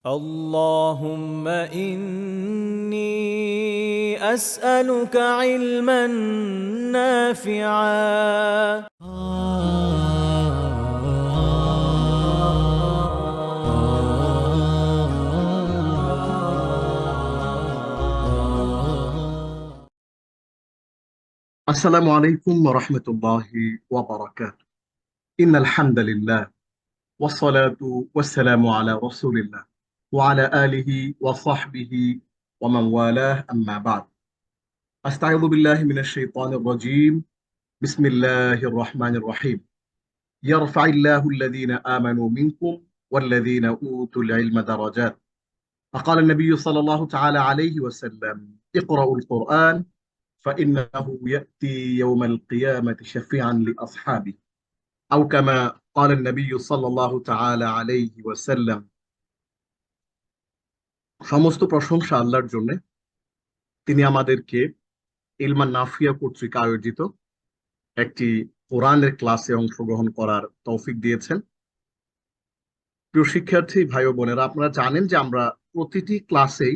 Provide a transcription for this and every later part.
اللهم إني أسألك علما نافعا. আসসালামু আলাইকুম ওয়া রাহমাতুল্লাহি ওয়া বারাকাতুহু। ইন্নাল হামদালিল্লাহ ওয়াসসালাতু ওয়াসসালামু আলা রাসূলিল্লাহ ওয়া আলা আলিহি ওয়া সাহবিহি ওয়া মান ওয়ালাহ আম্মা বা'দ। আস্তাঈযু বিল্লাহি মিনাশ শাইতানির রাজীম। বিসমিল্লাহির রাহমানির রাহিম। ইয়ারফা'িল্লাহু আল্লাযীনা আমানু মিনকুম ওয়াল্লাযীনা উতুল ইলমা দারাজাত। فقال النبي صلى الله تعالى عليه وسلم: اقرأوا القرآن فإنه يأتي يوم القيامة شفيعا لأصحابه أو كما قال النبي صلى الله تعالى عليه وسلم। সমস্ত প্রশংসা আল্লাহর জন্য। তিনি আমাদেরকে ইলমান নাফিয়া কর্তৃক আয়োজিত একটি কোরআনের ক্লাসে অংশগ্রহণ করার তৌফিক দিয়েছেন। প্রিয় শিক্ষার্থী ভাই ও বোনেরা, আপনারা জানেন যে আমরা প্রতিটি ক্লাসেই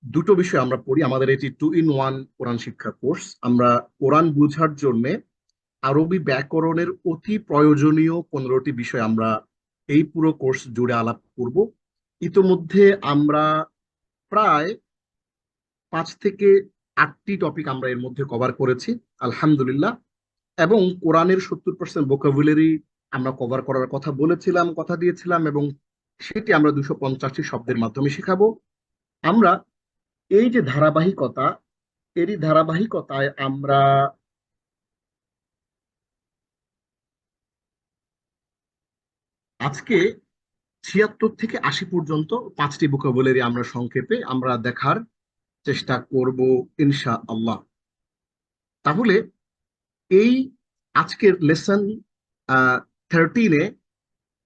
দুটো বিষয় আমরা পড়ি। আমাদের এটি 2-in-1 কোরআন শিক্ষা কোর্স। আমরা কোরআন বোঝার জন্য আরবি ব্যাকরণের অতি প্রয়োজনীয় 15টি বিষয় আমরা এই পুরো কোর্স জুড়ে আলাপ করব। ইতোমধ্যে আমরা প্রায় 5 থেকে 8টি টপিক আমরা এর মধ্যে কভার করেছি, আলহামদুলিল্লাহ। এবং কোরআনের 70% ভোকাবুলারি আমরা কভার করার কথা বলেছিলাম, কথা দিয়েছিলাম, এবং সেটি আমরা 250টি শব্দের মাধ্যমে শেখাবো। আমরা এই যে ধারাবাহিকতা, এরই ধারাবাহিকতায় আমরা আজকে 76 থেকে 80 পর্যন্ত 5টি ভোকাবুলারি আমরা সংক্ষেপে আমরা দেখার চেষ্টা করব ইনশা আল্লাহ। তাহলে এই আজকের লেসন 13-এ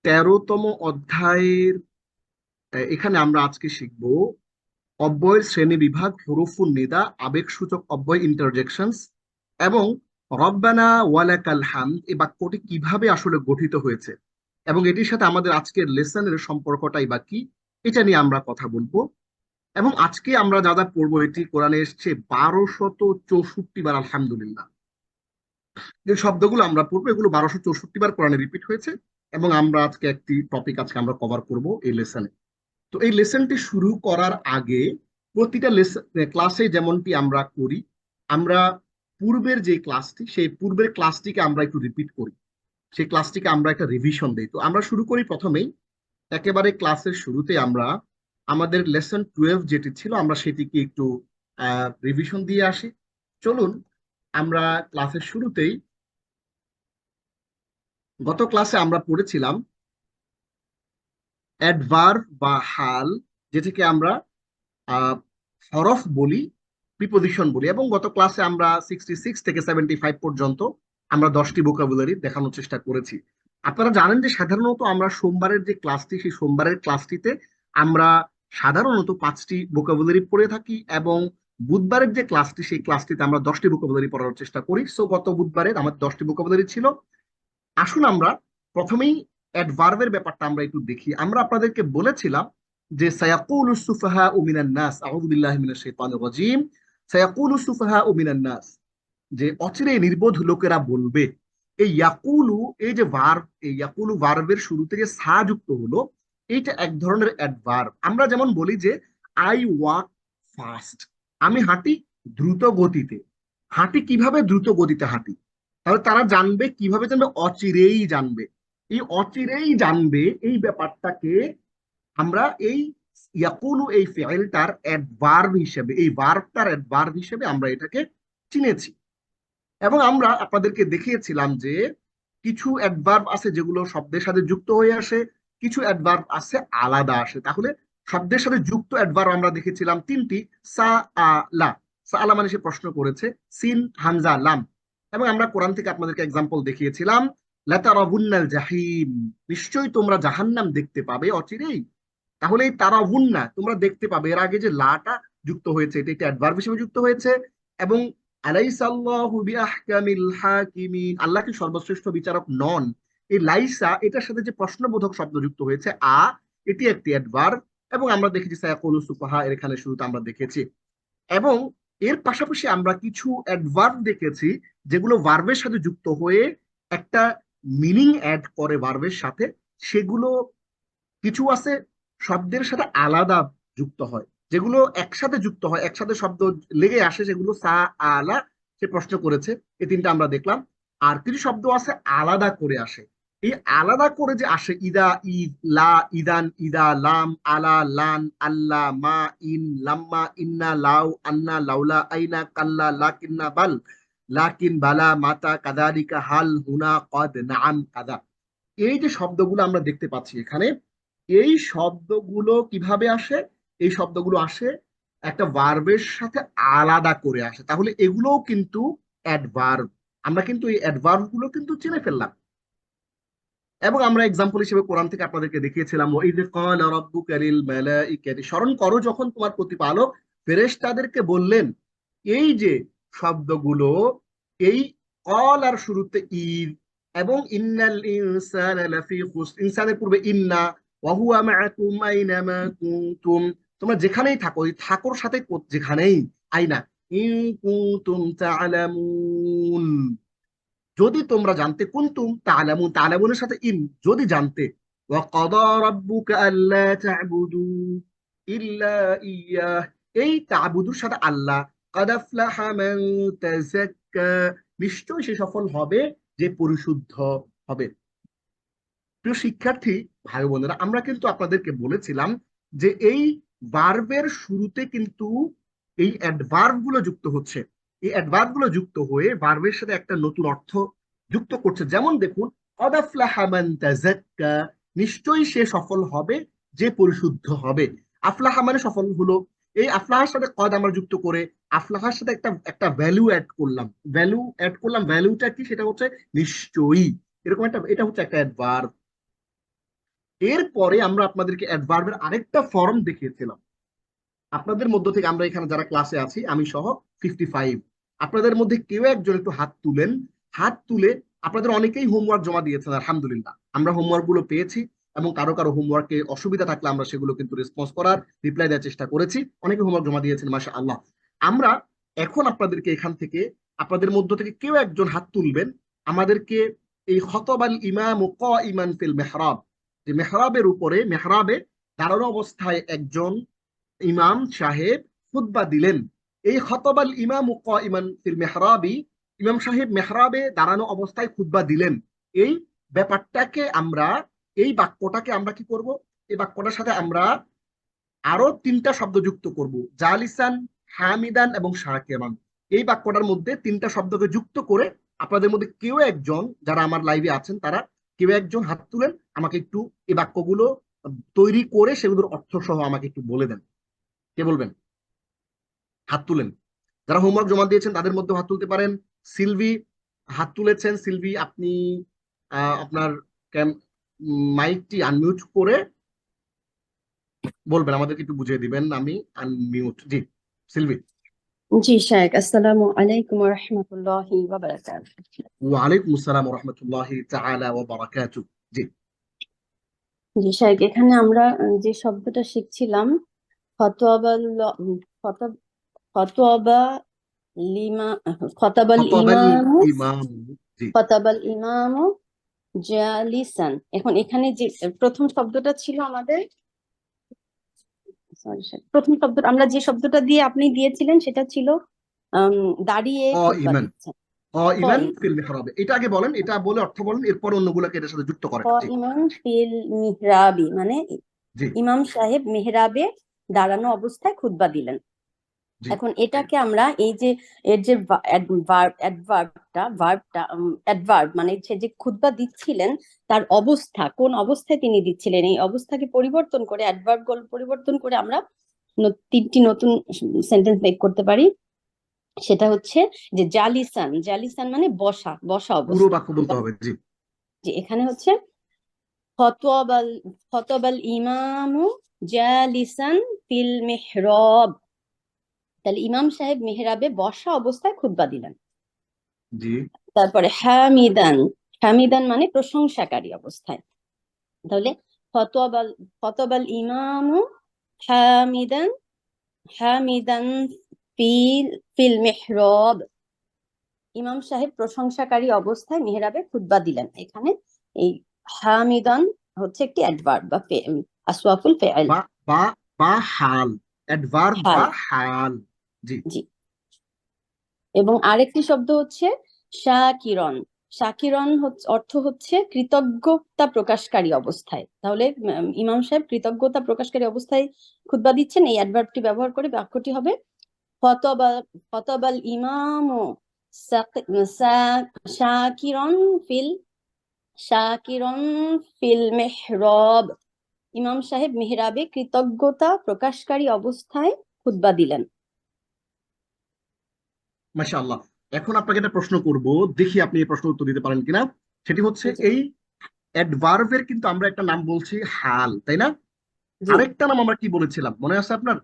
13তম অধ্যায়ের এখানে আমরা আজকে শিখব অব্যয়ের শ্রেণী বিভাগ, হুরুফুন নিদা, আবেগসূচক অব্যয় ইন্টারজেকশনস, এবং রব্বানা ওয়ালাকাল হামদ এই বাক্যটি কিভাবে আসলে গঠিত হয়েছে এবং এটির সাথে আমাদের আজকের লেসনের সম্পর্কটাই বা কি, এটা নিয়ে আমরা কথা বলবো। এবং আজকে আমরা যা যা পড়বো এটি কোরআনে এসছে 1264 বার, আলহামদুলিল্লাহ। যে শব্দগুলো আমরা পড়বো এগুলো 1264 বার কোরআনে রিপিট হয়েছে। এবং আমরা আজকে একটি টপিক আজকে আমরা কভার করব এই লেসনে। তো এই লেসনটি শুরু করার আগে প্রতিটা ক্লাসে যেমনটি আমরা করি, আমরা পূর্বের যে ক্লাসটি সেই পূর্বের ক্লাসটিকে আমরা একটু রিপিট করি, সেই ক্লাসটিকে আমরা একটা রিভিশন দিই। তো আমরা শুরু করি প্রথমেই একেবারে ক্লাসের শুরুতে আমরা আমাদের লেসন 12 যেটি ছিল আমরা সেটিকে একটু রিভিশন দিয়ে আসি। চলুন আমরা ক্লাসের শুরুতেই, গত ক্লাসে আমরা পড়েছিলাম অ্যাডভার্ব বা হাল, যেটাকে আমরা আহ, হরফ বলি, প্রিপোজিশন বলি। এবং গত ক্লাসে আমরা 66 থেকে 75 পর্যন্ত আমরা 10টি ভোকাবুলারি দেখানোর চেষ্টা করেছি। আপনারা জানেন যে সাধারণত আমরা সোমবারের যে ক্লাসটি সেই সোমবারের ক্লাসটিতে আমরা সাধারণত 5টি ভোকাবুলারি পড়ে থাকি, এবং বুধবারের যে ক্লাসটি সেই ক্লাসটিতে আমরা 10টি ভোকাবুলারি পড়ার চেষ্টা করি। সো গত বুধবারের আমাদের 10টি ভোকাবুলারি ছিল। আসুন আমরা প্রথমেই অ্যাডভার্বের ব্যাপারটা আমরা একটু দেখি। আমরা আপনাদেরকে বলেছিলাম যে সায়াকুলু সুফাহাউ মিনান নাস, আউযু বিল্লাহি মিনাশ শাইতানির রাজীম, সায়াকুলু সুফাহাউ মিনান নাস, যে অচিরে নির্বোধ লোকেরা বলবে। এই ইয়াকুলু, এই যে ভার্ব, এই ইয়াকুলু ভার্বের শুরুতে যে সা যুক্ত হলো, এইটা এক ধরনের অ্যাডভার্ব। আমরা যেমন বলি যে আই ওয়াক ফাস্ট, আমি হাঁটি দ্রুত গতিতে। হাঁটি কিভাবে দ্রুত গতিতে হাঁটি? তাহলে তারা জানবে, কিভাবে জানবে? অচিরেই জানবে। এই অচিরেই জানবে এই ব্যাপারটাকে আমরা এই ইয়াকুলু এই ফেইলটার অ্যাডভার্ব হিসেবে, এই ভার্বটার অ্যাডভার্ব হিসেবে আমরা এটাকে চিনেছি। এবং আমরা আপনাদেরকে দেখিয়েছিলাম যে কিছু অ্যাডভার্ব আছে যেগুলো শব্দের সাথে যুক্ত হয়ে আসে, কিছু অ্যাডভার্ব আছে আলাদা আসে। তাহলে শব্দের সাথে যুক্ত অ্যাডভার্ব আমরা দেখেছিলাম 3টি। সা আ লা, সা আলা মানে সে প্রশ্ন করেছে, সিন হামজা লাম। এবং আমরা কোরআন থেকে আপনাদেরকে এক্সাম্পল দেখিয়েছিলাম, লাতারাবুন্নাল জাহিম, নিশ্চয়ই তোমরা জাহান্নাম দেখতে পাবে অচিরেই। তাহলে এই তারাবুন্না, তোমরা দেখতে পাবে, এর আগে যে লাটা যুক্ত হয়েছে এটা একটা অ্যাডভার্ব হিসেবে যুক্ত হয়েছে। এবং আলাইসাল্লাহু বিআহকামিল হাকিমিন, আল্লাহ কি সর্বশ্রেষ্ঠ বিচারক নন? এই লাইসা এটার সাথে যে প্রশ্নবোধক শব্দ যুক্ত হয়েছে আ, এটি একটি অ্যাডভার্ব, এবং আমরা দেখেছি সায়াকুলু সুফাহা এর এখানে শুরুতে আমরা দেখেছি। এবং এর পাশাপাশি আমরা কিছু অ্যাডভার্ব দেখেছি যেগুলো ভার্বের সাথে যুক্ত হয়ে একটা মিনিং অ্যাড করে ভার্বের সাথে। সেগুলো কিছু আছে শব্দের সাথে আলাদা যুক্ত হয়, যেগুলো একসাথে যুক্ত হয়, একসাথে শব্দ লেগে আসে, সেগুলো সা আলা সে প্রশ্ন করেছে, এই তিনটা আমরা দেখলাম। আর কিছু শব্দ আছে আলাদা করে আসে। এই আলাদা করে যে আসে, ইদা, ঈদ, লা, ইদান, ইদা, লাম, আলা, লান, আল্লাহ, মা, ইন, লাম্মা, ইন্না, লাউ, আন্না, লাউলা, আইনা, কাল্লা, লাকিন্না, বাল, লাকিন, বালা, মাতা, কাদালিকা, হাল, হুনা, কদ, নাম, কাদা। এই যে শব্দগুলো আমরা দেখতে পাচ্ছি এখানে, এই শব্দগুলো কিভাবে আসে? এই শব্দগুলো আসে একটা ভার্বের সাথে আলাদা করে আসে। তাহলে এগুলোও কিন্তু অ্যাডভার্ব। আমরা কিন্তু এই অ্যাডভার্ব গুলো কিন্তু চিনে ফেললাম। এবং আমরা এক্সাম্পল হিসেবে কোরআন থেকে আপনাদেরকে দেখিয়েছিলাম, ওয়াইদ ক্বালা রাব্বুকা লিল মালাইকাতি, স্মরণ করো যখন তোমার প্রতিপালক ফেরেশতাদেরকে বললেন। এই যে শব্দগুলো, এই কল আর শুরুতে ঈদ, এবং ইন্নাল ইনসানা লাফি খুসর, ইনসানের পূর্বে ইন্না, ওয়া হুয়া মাআকুম আইনামা কুনতুম, তোমরা যেখানেই থাকো, এই থাকোর সাথে যেখানেই, আইনা, ইন কুনতুম তা'লামুন, যদি তোমরা জানতে, কুনতুম তা'লামুন, তা'লামুনের সাথে ইন, যদি জানতে, ওয়া কাদা রাব্বুকা আল্লা তা'বুদু ইল্লা ইয়াহ, এই তা'বুদুর সাথে আল্লাহ, কাদ আফলাহা মান তাযাক্কা, নিশ্চয়ই সে সফল হবে যে পরিশুদ্ধ হবে। প্রিয় শিক্ষার্থী ভাই বোনেরা, আমরা কিন্তু আপনাদেরকে বলেছিলাম যে এই ভার্বের শুরুতে কিন্তু এই অ্যাডভার্ব গুলো যুক্ত হচ্ছে। এই অ্যাডভার্ব গুলো যুক্ত হয়ে ভার্বের সাথে একটা নতুন অর্থ যুক্ত করছে। যেমন দেখুন, কদ আফলাহা মান তাযাক্কা, নিশ্চয়ই সে সফল হবে যে পরিশুদ্ধ হবে। আফলাহা মানে সফল হলো। এই আফলাহার সাথে কদ আমরা যুক্ত করে আফলাহার সাথে একটা একটা ভ্যালু অ্যাড করলাম। ভ্যালু অ্যাড করলাম, ভ্যালুটা কি? সেটা হচ্ছে নিশ্চয়ই। এরকম একটা, এটা হচ্ছে একটা অ্যাডভার্ব। এরপরে আমরা আপনাদেরকে অ্যাডভার্বের আরেকটা ফর্ম দেখিয়েছিলাম। আপনাদের মধ্য থেকে, আমরা এখানে যারা ক্লাসে আছি আমি সহ 55, আপনাদের মধ্যে কেউ একজন একটু হাত তুলেন। হাত তুলে, আপনাদের অনেকেই হোমওয়ার্ক জমা দিয়েছেন, আলহামদুলিল্লাহ আমরা হোমওয়ার্ক গুলো পেয়েছি, এবং কারো কারো হোমওয়ার্কে অসুবিধা থাকলে আমরা সেগুলো কিন্তু রেসপন্স করার, রিপ্লাই দেওয়ার চেষ্টা করেছি। অনেকে হোমওয়ার্ক জমা দিয়েছেন, মাশাআল্লাহ। আমরা এখন আপনাদেরকে এখান থেকে, আপনাদের মধ্য থেকে কেউ একজন হাত তুলবেন, আমাদেরকে এই খতবাল ইমাম কাইমান ফিল মেহরাব, যে মেহরাবের উপরে, মেহরাবে দাঁড়ানো অবস্থায় একজন ইমাম সাহেব খুতবা দিলেন। এই খতবাল ইমাম কাইমান ফিল মেহরাবি, ইমাম সাহেব মেহরাবে দাঁড়ানো অবস্থায় খুতবা দিলেন। এই ব্যাপারটাকে আমরা, এই বাক্যটাকে আমরা কি করব? এই বাক্যটার সাথে আমরা আরো তিনটা শব্দ যুক্ত করব, জালিসান, হামিদান এবং শাকিরান। এই বাক্যটার মধ্যে তিনটা শব্দকে যুক্ত করে, আপনাদের মধ্যে কেউ একজন, যারা আমার লাইভে আছেন তারা কেউ একজন হাত তুলেন, আমাকে একটু এই বাক্যগুলো তৈরি করে সেগুলোর অর্থ সহ আমাকে একটু বলে দেন। কে বলবেন? হাত তুলেন। যারা হোমওয়ার্ক জমা দিয়েছেন তাদের মধ্যে হাত তুলতে পারেন। সিলভি হাত তুলেছেন। সিলভি, আপনি আপনার মাইকটি আনমিউট করে বলবেন, আমাদেরকে একটু বুঝিয়ে দিবেন। আমি আনমিউট, জি সিলভি। জি শায়েখ, আসসালামু আলাইকুম ওয়া রাহমাতুল্লাহি ওয়া বারাকাতুহু। ওয়ালাইকুম আসসালাম ওয়া রাহমাতুল্লাহি তাআলা ওয়া বারাকাতুহু। জি জি শায়েখ, এখানে আমরা যে শব্দটা শিখছিলাম, খতবাল খতব- খতবা লিমা খতাবাল খতবাল ইমামু ইমাম, জি খতাবাল ইমামু জালিসান। এখন এখানে যে প্রথম শব্দটা ছিল আমাদের, সরি স্যার, প্রথম শব্দ আমরা যে শব্দটা দিয়ে আপনি দিয়েছিলেন সেটা ছিল দাঁড়িয়ে খুতবা ইমান, দিচ্ছেন। ইমান ফিল মিহরাবে, এটা আগে বলেন, এটা বলে অর্থ বলেন, এরপর অন্যগুলোকে এটার সাথে যুক্ত করেন। জি ইমাম ফিল মিহরাবি মানে জি ইমাম সাহেব মেহরাবে দাঁড়ানো অবস্থায় খুতবা দিলেন। জি এখন এটাকে আমরা এই যে এর যে অ্যাডভার্ব মানে সে যে খুতবা দিচ্ছিলেন তার অবস্থা, কোন অবস্থায় তিনি দিচ্ছিলেন, এই অবস্থাকে পরিবর্তন করে, অ্যাডভার্ব পরিবর্তন করে আমরা তিনটি নতুন সেন্টেন্স মেক করতে পারি। সেটা হচ্ছে যে জালিসান, জালিসান মানে বসা, বসা পুরো অবস্থা। বাক্য বলতে হবে। জি যে এখানে হচ্ছে খতবাল খতবাল ইমামু জালিসান ফিল মিহরাব, তাহলে ইমাম সাহেব মেহরাবে বসা অবস্থায় খুতবা দিলেন। জি তারপরে হামিদান, হামিদান মানে প্রশংসাকারী অবস্থায়। তাহলে খতবাল খতবাল ইমামু হামিদান হামিদান ফিল ফিল মিহরাব। ইমাম সাহেব প্রশংসাকারী অবস্থায় মিহরাবে খুতবা দিলেন। এখানে এই হামিদান হচ্ছে একটি অ্যাডভার্ব বা আসওয়াফুল ফেল। বা বা বা হাল, অ্যাডভার্ব হাল, বা হাল। জি। জি। এবং আরেকটি শব্দ হচ্ছে শাকিরন। শাকিরন অর্থ হচ্ছে কৃতজ্ঞতা প্রকাশকারী অবস্থায়। তাহলে ইমাম সাহেব কৃতজ্ঞতা প্রকাশকারী অবস্থায় খুতবা দিচ্ছেন, এই অ্যাডভার্বটি ব্যবহার করে বাক্যটি হবে খতবা খতবাল ইমামু শাকিরন ফিল শাকিরন ফিল মিহরাব। ইমাম সাহেব মিহরাবে কৃতজ্ঞতা প্রকাশকারী অবস্থায় খুতবা দিলেন। মাশাআল্লাহ। এখন আপনাকে একটা প্রশ্ন করব, দেখি আপনি এই প্রশ্ন উত্তর দিতে পারেন কিনা। সেটি হচ্ছে জি, এই অ্যাডভার্বের কিন্তু আমরা একটা নাম বলছি হাল, তাই না? জি। আরেকটা নাম আমরা কি বলেছিলাম মনে আছে আপনার?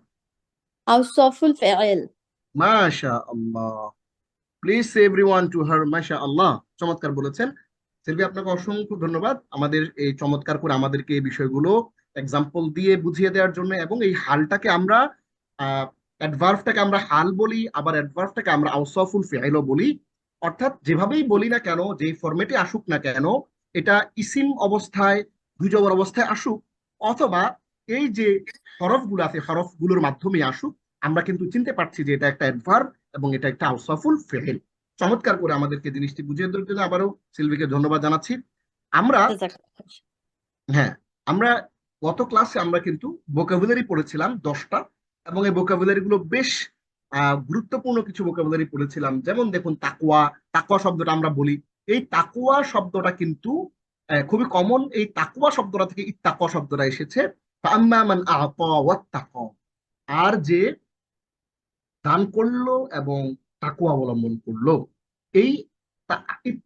আওসাফুল ফেল। মাশাআল্লাহ। প্লিজ এভরিওয়ান টু হার মাশাআল্লাহ। চমৎকার বলেছেন সেলভি, আপনাকে অসংখ্য ধন্যবাদ আমাদের এই চমৎকার করে আমাদেরকে এই বিষয়গুলো এক্সাম্পল দিয়ে বুঝিয়ে দেওয়ার জন্য। এবং এই হালটাকে আমরা অ্যাডভার্বটাকে আমরা হাল বলি, আবার অ্যাডভার্বটাকে আমরা আওসাফুল ফিআইলও বলি। অর্থাৎ যেভাবেই বলি না কেন, যেই ফরম্যাটে আসুক না কেন, এটা ইসিম অবস্থায়, দুজবর অবস্থায় আসুক, অথবা এই যে হরফগুলো আছে হরফগুলোর মাধ্যমে আসুক, আমরা কিন্তু চিনতে পারছি যে এটা একটা অ্যাডভার্ব এবং এটা একটা আওসাফুল ফিআইল। চমৎকার করে আমাদেরকে জিনিসটি বুঝিয়ে দেওয়ার জন্য আবারও সিলভিকে ধন্যবাদ জানাচ্ছি। আমরা হ্যাঁ, আমরা গত ক্লাসে আমরা কিন্তু ভোকাবুলারি পড়েছিলাম 10টা, এবং এই ভোকাবুলারি গুলো বেশ গুরুত্বপূর্ণ কিছু ভোকাবুলারি পড়েছিলাম। যেমন দেখুন তাকওয়া, তাকওয়া শব্দটা আমরা বলি, এই তাকওয়া শব্দটা কিন্তু খুবই কমন। এই তাকওয়া শব্দটা থেকে ইত্তাকওয়া শব্দটা এসেছে। ফাআম্মা মান আ'তা ওয়াত্তাকা, আর যে দান করলো এবং তাকওয়া অবলম্বন করলো, এই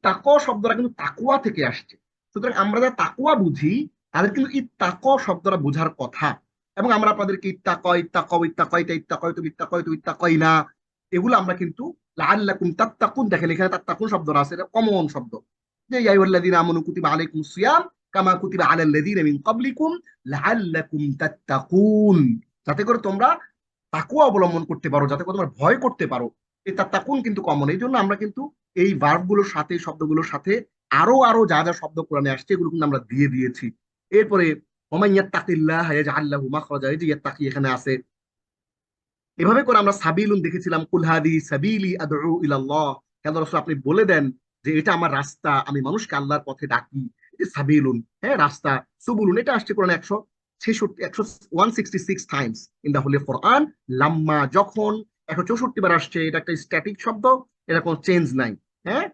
তাকওয়া শব্দটা কিন্তু তাকওয়া থেকে আসছে। সুতরাং আমরা যারা তাকওয়া বুঝি তাদের কিন্তু এই তাকওয়া শব্দটা বোঝার কথা। এবং আমরা আপনাদেরকে ইত্তাকা ইত্তাকা ইত্তাকাইতা ইত্তাকাইতু ইত্তাকাইতু ইত্তাকাইনা, এগুলো আমরা কিন্তু লাআল্লাকুম তাত্তাকুন, দেখেন এখানে তাত্তাকুন শব্দটা আছে, এটা কমন শব্দ। যে ইয়া আইয়ুহাল্লাযীনা আমানু কুতিবা আলাইকুমুস সিয়াম কামা কুতিবা আলাল্লাযীনা মিন ক্বাবলিকুম লাআল্লাকুম তাত্তাকুন, যাতে করে তোমরা তাকুয়া অবলম্বন করতে পারো, যাতে করে তোমরা ভয় করতে পারো। এই তাকুন কিন্তু কমন। এই জন্য আমরা কিন্তু এই ভার্ব গুলোর সাথে, শব্দগুলোর সাথে আরো আরো যা যা শব্দ কোরআনে আসছে এগুলো কিন্তু আমরা দিয়ে দিয়েছি। এরপরে ওমান ইয়াত্তাকিল্লাহ ইয়াজআল লাহু মাখরাজা, এই যে ইয়াত্তাকি এখানে আছে। এভাবে করে আমরা সাবিলুন দেখেছিলাম, কুল হাদি সাবিলি আদউ ইলাল্লাহ, কেন রাসূল আপনি বলে দেন যে এটা আমার রাস্তা, আমি মানুষকে আল্লাহর পথে ডাকি। এই যে সাবিলুন, হ্যাঁ রাস্তা, সুবুলুন, এটা আসছে কোরআনে 166 টাইমস ইন দা হোলি কোরআন। লাম্মা যখন 164 বার আসছে, এটা একটা স্ট্যাটিক শব্দ, এটা কোনো চেঞ্জ নাই। হ্যাঁ,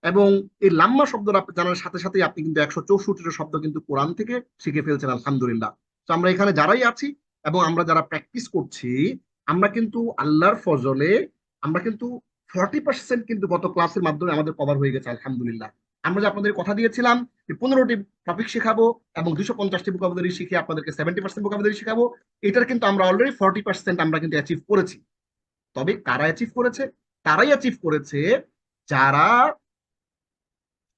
এবং এই লাম্মা শব্দটা জানার সাথে সাথে আপনি কিন্তু 164টা শব্দ কিন্তু কোরআন থেকে শিখে ফেলছেন, আলহামদুলিল্লাহ। তো আমরা এখানে যারাই আছি এবং আমরা যারা প্র্যাকটিস করছি, আমরা কিন্তু আল্লাহর ফজলে আমরা কিন্তু 40% কিন্তু গত ক্লাসের মাধ্যমে আমাদের কভার হয়ে গেছে, আলহামদুলিল্লাহ। আমরা যে আপনাদের কথা দিয়েছিলাম যে 15টি টপিক শেখাবো এবং 250টি ভোকাবুলারি শিখে আপনাদেরকে 70% ভোকাবুলারি শেখাবো, এটার কিন্তু আমরা অলরেডি 40% আমরা কিন্তু অ্যাচিভ করেছি। তবে কারা অ্যাচিভ করেছে? তারাই অ্যাচিভ করেছে যারা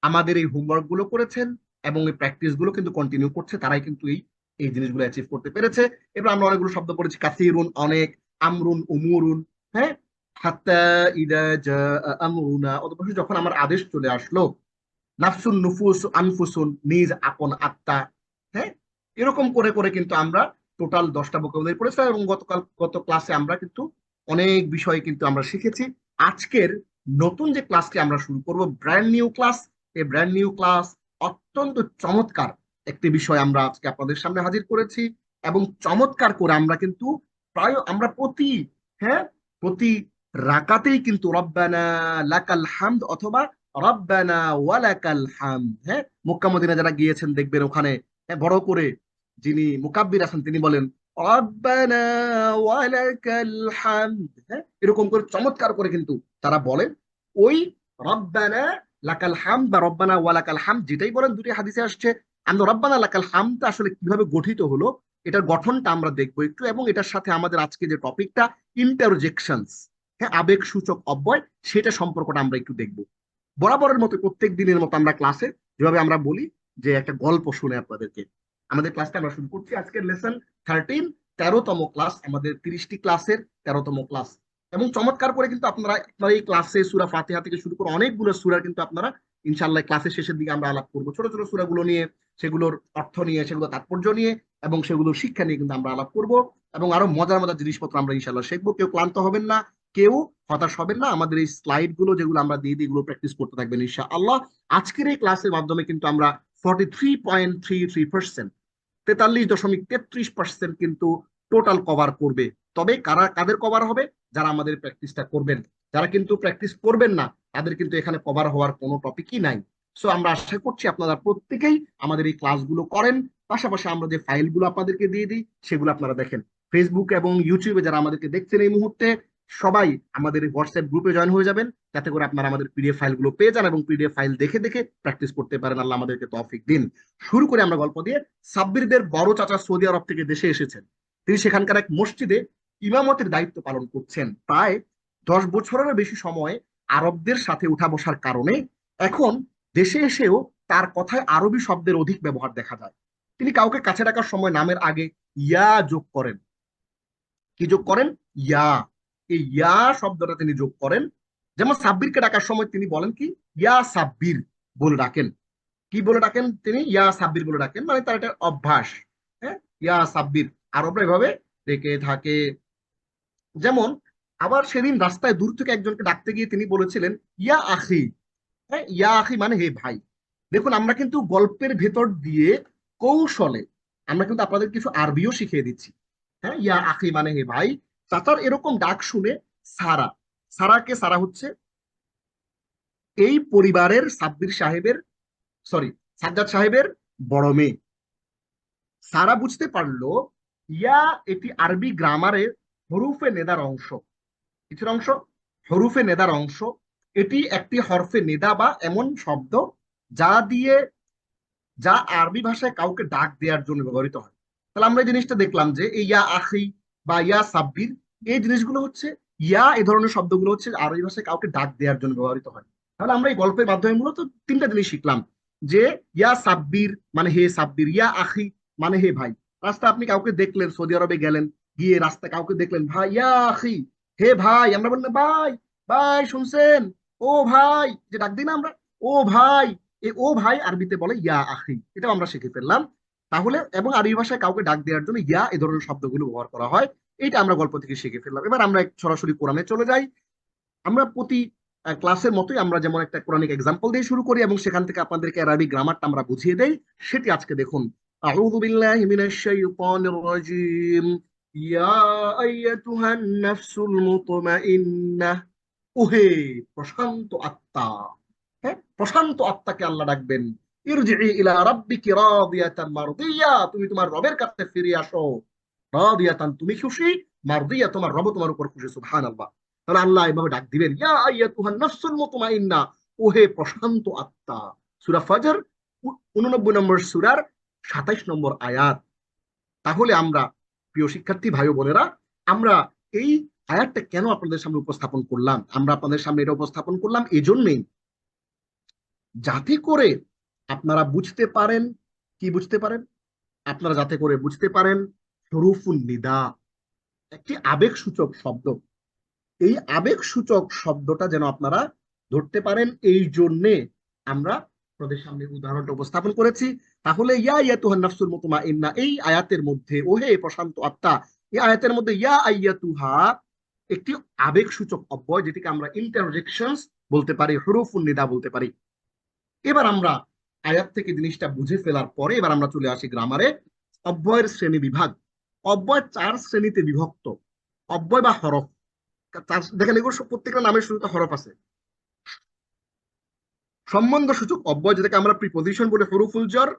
আমাদের এই হোমওয়ার্ক গুলো করেছেন এবং এই প্র্যাকটিস গুলো কিন্তু কন্টিনিউ করছে, তারাই কিন্তু এই এই জিনিসগুলো অ্যাচিভ করতে পেরেছে। এবার আমরা অনেকগুলো শব্দ পড়েছি, কাসিরুন অনেক, আমরুন উমুরুন, হ্যাঁ, হাত্তা ইদা জাআ আমরুনা, অতঃপর যখন আমার আদেশ চলে আসলো, নাফসুন নুফুস আনফুসুন নিজ আপন আত্মা, হ্যাঁ, এরকম করে করে কিন্তু আমরা টোটাল 10টা ভোকাবুলারি পড়েছি। এবং গত ক্লাসে আমরা কিন্তু অনেক বিষয় কিন্তু আমরা শিখেছি। আজকের নতুন যে ক্লাসটি আমরা শুরু করব, ব্র্যান্ড নিউ ক্লাস, এই ব্র্যান্ড নিউ ক্লাস অত্যন্ত চমৎকার একটি বিষয় আমরা আজকে আপনাদের সামনে হাজির করেছি। এবং চমৎকার করে আমরা কিন্তু প্রায় আমরা হ্যাঁ প্রতি রাকাতেই কিন্তু রব্বানা লাকাল হামদ অথবা রব্বানা ওয়ালাকাল হামদ, হ্যাঁ, মক্কা মদিনা যারা গিয়েছেন দেখবেন ওখানে, হ্যাঁ, বড় করে যিনি মুকাব্বির আছেন তিনি বলেন রব্বানা ওয়ালাকাল হামদ, হ্যাঁ, এরকম করে চমৎকার করে কিন্তু তারা বলেন। ওই রব্বানা লাকাল হামদ বা রব্বানা ওয়ালাকাল হামদ যেটাই বলেন, দুটি হাদিসে আসছে। আমরা রব্বানা লাকাল হামদ আসলে কিভাবে গঠিত হলো এটার গঠনটা আমরা দেখবো একটু, এবং এটার সাথে আমাদের আজকে যে টপিকটা ইন্টারজেকশনস, হ্যাঁ, আবেগ সূচক অব্যয়, সেটা সম্পর্কটা আমরা একটু দেখবো। বরাবরের মতো প্রত্যেক দিনের মতো আমরা ক্লাসে যেভাবে আমরা বলি যে একটা গল্প শুনে আপনাদেরকে। আমাদের ক্লাসটা আমরা শুরু করছি। আজকের লেসন 13, 13তম ক্লাস, আমাদের 30টি ক্লাসের 13তম ক্লাস। এবং চমৎকার করে কিন্তু আপনারা এই ক্লাসে সূরা ফাতিহা থেকে শুরু করে অনেকগুলো সূরা কিন্তু আপনারা ইনশাআল্লাহ ক্লাসের শেষের দিকে আমরা আলাপ করবো, ছোট ছোট সূরাগুলো নিয়ে, সেগুলোর অর্থ নিয়ে, সেগুলো তাৎপর্য নিয়ে এবং সেগুলোর শিক্ষা নিয়ে কিন্তু আমরা আলাপ করব। এবং আরো মজার মজার জিনিসপত্র আমরা ইনশাআল্লাহ শিখবো। কেউ ক্লান্ত হবেন না, কেউ হতাশ হবেন না। আমাদের এই স্লাইড গুলো যেগুলো আমরা দিয়ে দিই, এগুলো প্র্যাকটিস করতে থাকবেন ইনশাআল্লাহ। আজকের এই ক্লাসের মাধ্যমে কিন্তু আমরা 43.33%, 43.33% কিন্তু টোটাল কভার করবে। তবে কাদের কভার হবে? যারা আমাদের প্র্যাকটিসটা করবেন। যারা কিন্তু প্র্যাকটিস করবেন না, তাদের কিন্তু এখানে কভার হওয়ার কোনো টপিকই নাই। সো আমরা আশা করছি আপনারা প্রত্যেকেই আমাদের এই ক্লাসগুলো করেন, পাশাপাশি আমরা যে ফাইলগুলো আপনাদেরকে দিয়ে দিই সেগুলো আপনারা দেখেন। ফেসবুক এবং ইউটিউবে যারা আমাদেরকে দেখছেন এই মুহূর্তে, সবাই আমাদের হোয়াটসঅ্যাপ গ্রুপে জয়েন হয়ে যাবেন, যাতে করে আপনারা আমাদের পিডিএফ ফাইলগুলো পেয়ে যান এবং পিডিএফ ফাইল দেখে দেখে প্র্যাকটিস করতে পারেন। আল্লাহ আমাদেরকে তৌফিক দিন। শুরু করে আমরা গল্প দিয়ে। সাব্বিরদের বড় চাচা সৌদি আরব থেকে দেশে এসেছেন। তিনি সেখানকার এক মসজিদে ইমামতের দায়িত্ব পালন করছেন। প্রায় 10 বছরেরও বেশি সময় আরবদের সাথে উঠা বসার কারণে এখন দেশে এসেও তার কথায় আরবি শব্দের অধিক ব্যবহার দেখা যায়। তিনি কাউকে কাছে ডাকার সময় নামের আগে ইয়া যোগ করেন। কি যোগ করেন? ইয়া। এই ইয়া শব্দটা তিনি যোগ করেন। যেমন সাব্বিরকে ডাকার সময় তিনি বলেন কি, ইয়া সাব্বির বলে ডাকেন। কি বলে ডাকেন? তিনি ইয়া সাব্বির বলে ডাকেন, মানে তার একটা অভ্যাস। হ্যাঁ, ইয়া সাব্বির আরবরা এভাবে ডেকে থাকে। যেমন আবার সেদিন রাস্তায় দূর থেকে একজনকে ডাকতে গিয়ে তিনি বলেছিলেন ইয়া আখি। হ্যাঁ, ইয়া আখি মানে হে ভাই। দেখুন, আমরা কিন্তু গল্পের ভেতর দিয়ে কৌশলে আমরা কিন্তু আপনাদের কিছু আরবিও শিখিয়ে দিচ্ছি। হ্যাঁ, ইয়া আখি মানে হে ভাই। চাচার এরকম ডাক শুনে সারা, সারা হচ্ছে এই পরিবারের সাব্বির সাহেবের, সরি, সাজ্জাদ সাহেবের বড় মেয়ে। সারা বুঝতে পারলো ইয়া এটি আরবি গ্রামারের হরুফে নেদার অংশ। কিছুর অংশ, হরুফে নেদার অংশ। এটি একটি হরফে নেদা বা এমন শব্দ যা আরবি ভাষায় কাউকে ডাক দেওয়ার জন্য ব্যবহৃত হয়। তাহলে আমরা এই জিনিসটা দেখলাম যে এই ইয়া আখি বা ইয়া সাব্বির, এই জিনিসগুলো হচ্ছে, ইয়া এই ধরনের শব্দগুলো হচ্ছে আরবি ভাষায় কাউকে ডাক দেওয়ার জন্য ব্যবহৃত হয়। তাহলে আমরা এই গল্পের মাধ্যমে মূলত 3টা জিনিস শিখলাম, যে ইয়া সাব্বির মানে হে সাব্বির, ইয়া আখি মানে হে ভাই। রাস্তা আপনি কাউকে দেখলেন, সৌদি আরবে গেলেন, গিয়ে রাস্তায় কাউকে দেখলেন, ভাই ইয়া আখি, হে ভাই, আমরা বললেন ভাই, ভাই শুনছেন, ও ভাই, যে ডাক দিই না আমরা, ও ভাই। এই ও ভাই আরবিতে বলে ইয়া আখি। এটাও আমরা শিখে ফেললাম। তাহলে এবং আরবি ভাষায় কাউকে ডাক দেওয়ার জন্য ইয়া এই ধরনের শব্দগুলো ব্যবহার করা হয়। এটা আমরা গল্প থেকে শিখে ফেললাম। এবার আমরা সরাসরি কোরআনে চলে যাই। আমরা প্রতি ক্লাসের মতোই আমরা যেমন একটা কোরআনিক এক্সাম্পল দিয়ে শুরু করি এবং সেখান থেকে আপনাদেরকে আরবি গ্রামারটা আমরা বুঝিয়ে দেই, সেটি আজকে দেখুন। আউযু বিল্লাহি মিনাশ শাইতানির রাজিম। ইয়া আইয়াতুহান নাফসুল মুতমাইন্নাহ। ওহে প্রশান্ত আত্মা। হ্যাঁ, প্রশান্ত আত্মাকে আল্লাহ ডাকবেন। ইরজিই ইলা রাব্বিকি রাদিয়াতান মারদিয়া, তুমি তোমার রবের কাছে ফিরে আসো। রাদিয়াতান, তুমি খুশি, মারদিয়া, তোমার রব তোমার উপর খুশি। সুবহানাল্লাহ। তাহলে আল্লাহ এভাবে ডাক দিবেন, ইয়া আইয়াতুহান নাফসুল মুতমাইন্না, ওহে প্রশান্ত আত্মা। সূরা ফজর 89 নম্বর সূরার 27 নম্বর আয়াত। তাহলে আমরা, প্রিয় শিক্ষার্থী ভাই ও বোনেরা, আমরা এই আয়াতটা কেন আপনাদের সামনে উপস্থাপন করলাম? আমরা আপনাদের সামনে এটা উপস্থাপন করলাম এজন্যই, যাতে করে আপনারা বুঝতে পারেন। কি বুঝতে পারেন? আপনারা যাতে করে বুঝতে পারেন হরুফুন নিদা একটি আবেগসূচক শব্দ। এই আবেগসূচক শব্দটা যেন আপনারা ধরতে পারেন, এই জন্যে আমরা আপনাদের সামনে উদাহরণটা উপস্থাপন করেছি। তাহলে ইয়া আইয়াতুহান নাফসুল মুতমাইন্না, এই আয়াতের মধ্যে, ওহে প্রশান্ত আত্মা, এই আয়াতের মধ্যে ইয়া আইয়াতুহা একটি আবেগসূচক অব্যয়, যেটিকে আমরা ইন্টারজেকশনস বলতে পারি, হরুফুন নিদা বলতে পারি। এবার আমরা আয়াত থেকে জিনিসটা বুঝে ফেলার পরে এবার আমরা চলে আসি গ্রামারে। অব্যয়ের শ্রেণী বিভাগ। অব্যয় 4 শ্রেণীতে বিভক্ত। অব্যয় বা হরফ, দেখেন এগুলো প্রত্যেকটা নামের শুরুতে হরফ আছে। সম্বন্ধ সূচক অব্যয়, যেটাকে আমরা প্রিপোজিশন বলি, হরুফুল জর।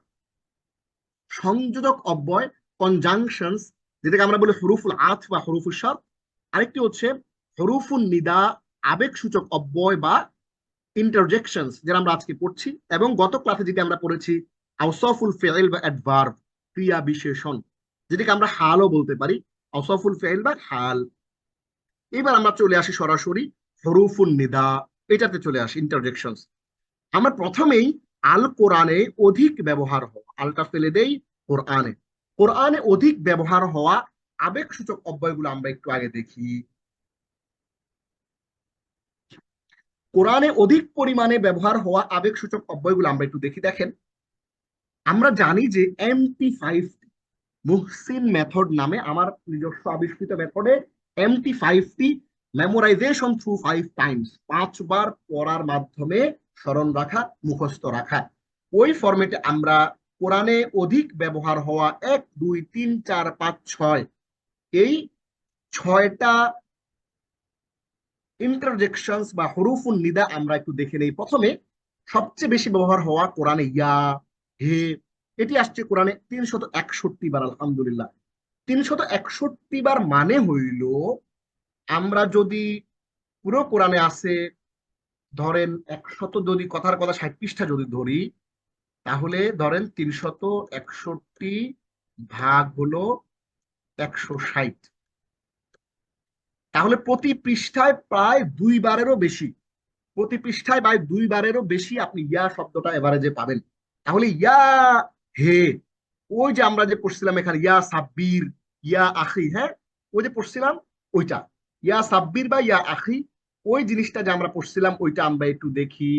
সংযোজক অব্যয়, কনজাংশনস, যেটাকে আমরা বলি হরুফুল আতফ বা হরুফুল শর্ত। আরেকটি হচ্ছে হরুফুন নিদা, আবেগসূচক অব্যয় বা ইন্টারজেকশনস, যেটা আমরা আজকে পড়ছি। এবং গত ক্লাসে যেটা আমরা পড়েছি আওসাফুল ফেইল বা অ্যাডভার্ব, ক্রিয়া বিশেষণ, যেটাকে আমরা হালও বলতে পারি, আওসাফুল ফেইল বা হাল। এবার আমরা চলে আসি সরাসরি হরুফুন নিদা, এটাতে চলে আসি, ইন্টারজেকশনস। আমরা প্রথমেই আল কোরআনে অধিক ব্যবহার হয়, আলটা ফেলে দেই, কোরআনে কোরআনে অধিক ব্যবহার হওয়া আবেগসূচক অব্যয়গুলো আমরা একটু আগে দেখি। কোরআনে অধিক পরিমাণে ব্যবহার হওয়া আবেগসূচক অব্যয়গুলো আমরা একটু দেখি। দেখেন, আমরা জানি যে MT5 মুহসিন মেথড নামে আমার নিজস্ব আবিষ্কৃত মেথডে MT5টি মেমোরাইজেশন থ্রু 5 টাইমস, 5বার পড়ার মাধ্যমে স্মরণ রাখা, মুখস্থ রাখা, ওই ফরম্যাটে আমরা কোরআনে অধিক ব্যবহার হওয়া 1 2 3 4 5 6 এই 6টা ইন্টারজেকশনস বা হুরুফুন নিদা আমরা একটু দেখে নেই। প্রথমে সবচেয়ে বেশি ব্যবহার হওয়া কোরআনে ইয়া, হে, এটি আসছে কোরআনে 361 বার। আলহামদুলিল্লাহ, 361 বার মানে হইল, আমরা যদি পুরো কোরআনে আছে ধরেন 100, যদি কথার কথা 60 পৃষ্ঠা যদি ধরি, তাহলে ধরেন 361 ভাগ হলো 160, তাহলে প্রতি পৃষ্ঠায় প্রায় 2 বারেরও বেশি, প্রতি পৃষ্ঠায় প্রায় 2 বারেরও বেশি আপনি ইয়া শব্দটা এভারেজে পাবেন। তাহলে ইয়া, হে, ওই যে আমরা যে পড়ছিলাম এখানে ইয়া সাব্বির, ইয়া আখি, হ্যাঁ, ওই যে পড়ছিলাম ওইটা ইয়া সাব্বির বা ইয়া আখি, ওই জিনিসটা যে আমরা পড়ছিলাম ওইটা আমরা একটু দেখি।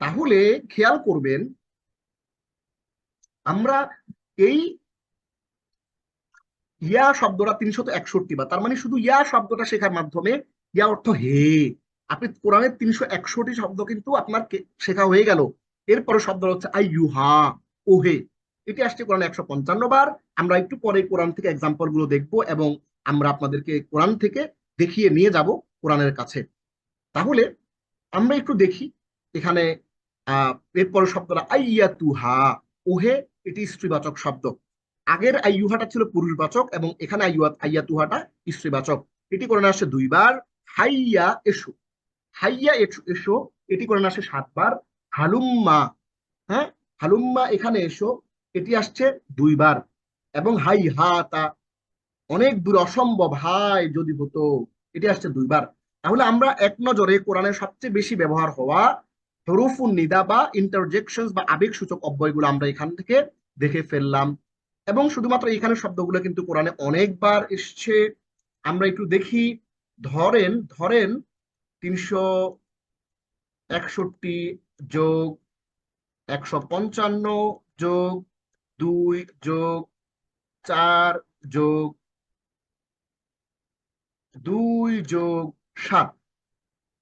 তাহলে খেয়াল করবেন, আমরা এই ইয়া শব্দটা 361 বার, তার মানে শুধু ইয়া শব্দটা শেখার মাধ্যমে, ইয়া অর্থ হে, আপনি কোরআনের 361 শব্দ কিন্তু আপনার শেখা হয়ে গেল। এরপরে শব্দ হচ্ছে আইয়ুহা, ওহে, এটি আসছে কোরআনে 155 বার। আমরা একটু পরে কোরআন থেকে এক্সাম্পল গুলো দেখবো এবং আমরা আপনাদেরকে কোরআন থেকে দেখিয়ে নিয়ে যাব কোরআনের কাছে। তাহলে আমরা একটু দেখি এখানে এরপরে শব্দটা আইয়াতুহা, ওহে, এটি স্ত্রীবাচক শব্দ। আগের আইয়ুহাটা ছিল পুরুষবাচক এবং এখানে আইয়াতুহাটা স্ত্রীবাচক। এটি কোরআনে আসছে 2 বার। হাইয়া এসো, হাইয়া এসো, এসো, এটি কোরআনে আসছে 7 বার। হালুম্মা, হ্যাঁ, হালুম্মা এখানে এসো, এটি আসছে 2 বার। এবং হাই হাতা, অনেক দূর, অসম্ভব, হাই যদি হতো, এটি আসছে 2 বার। তাহলে আমরা এক নজরে কোরআনের সবচেয়ে বেশি ব্যবহার হওয়া হরুফুন নিদা বা ইন্টারজেকশনস বা আবেগ সূচক অব্যয়গুলো আমরা এখান থেকে দেখে ফেললাম। এবং শুধুমাত্র এখানে শব্দগুলো কিন্তু কোরআনে অনেকবার এসছে। আমরা একটু দেখি, ধরেন ধরেন 361 যোগ 155 যোগ 2 যোগ 4 যোগ 2 যোগ 7,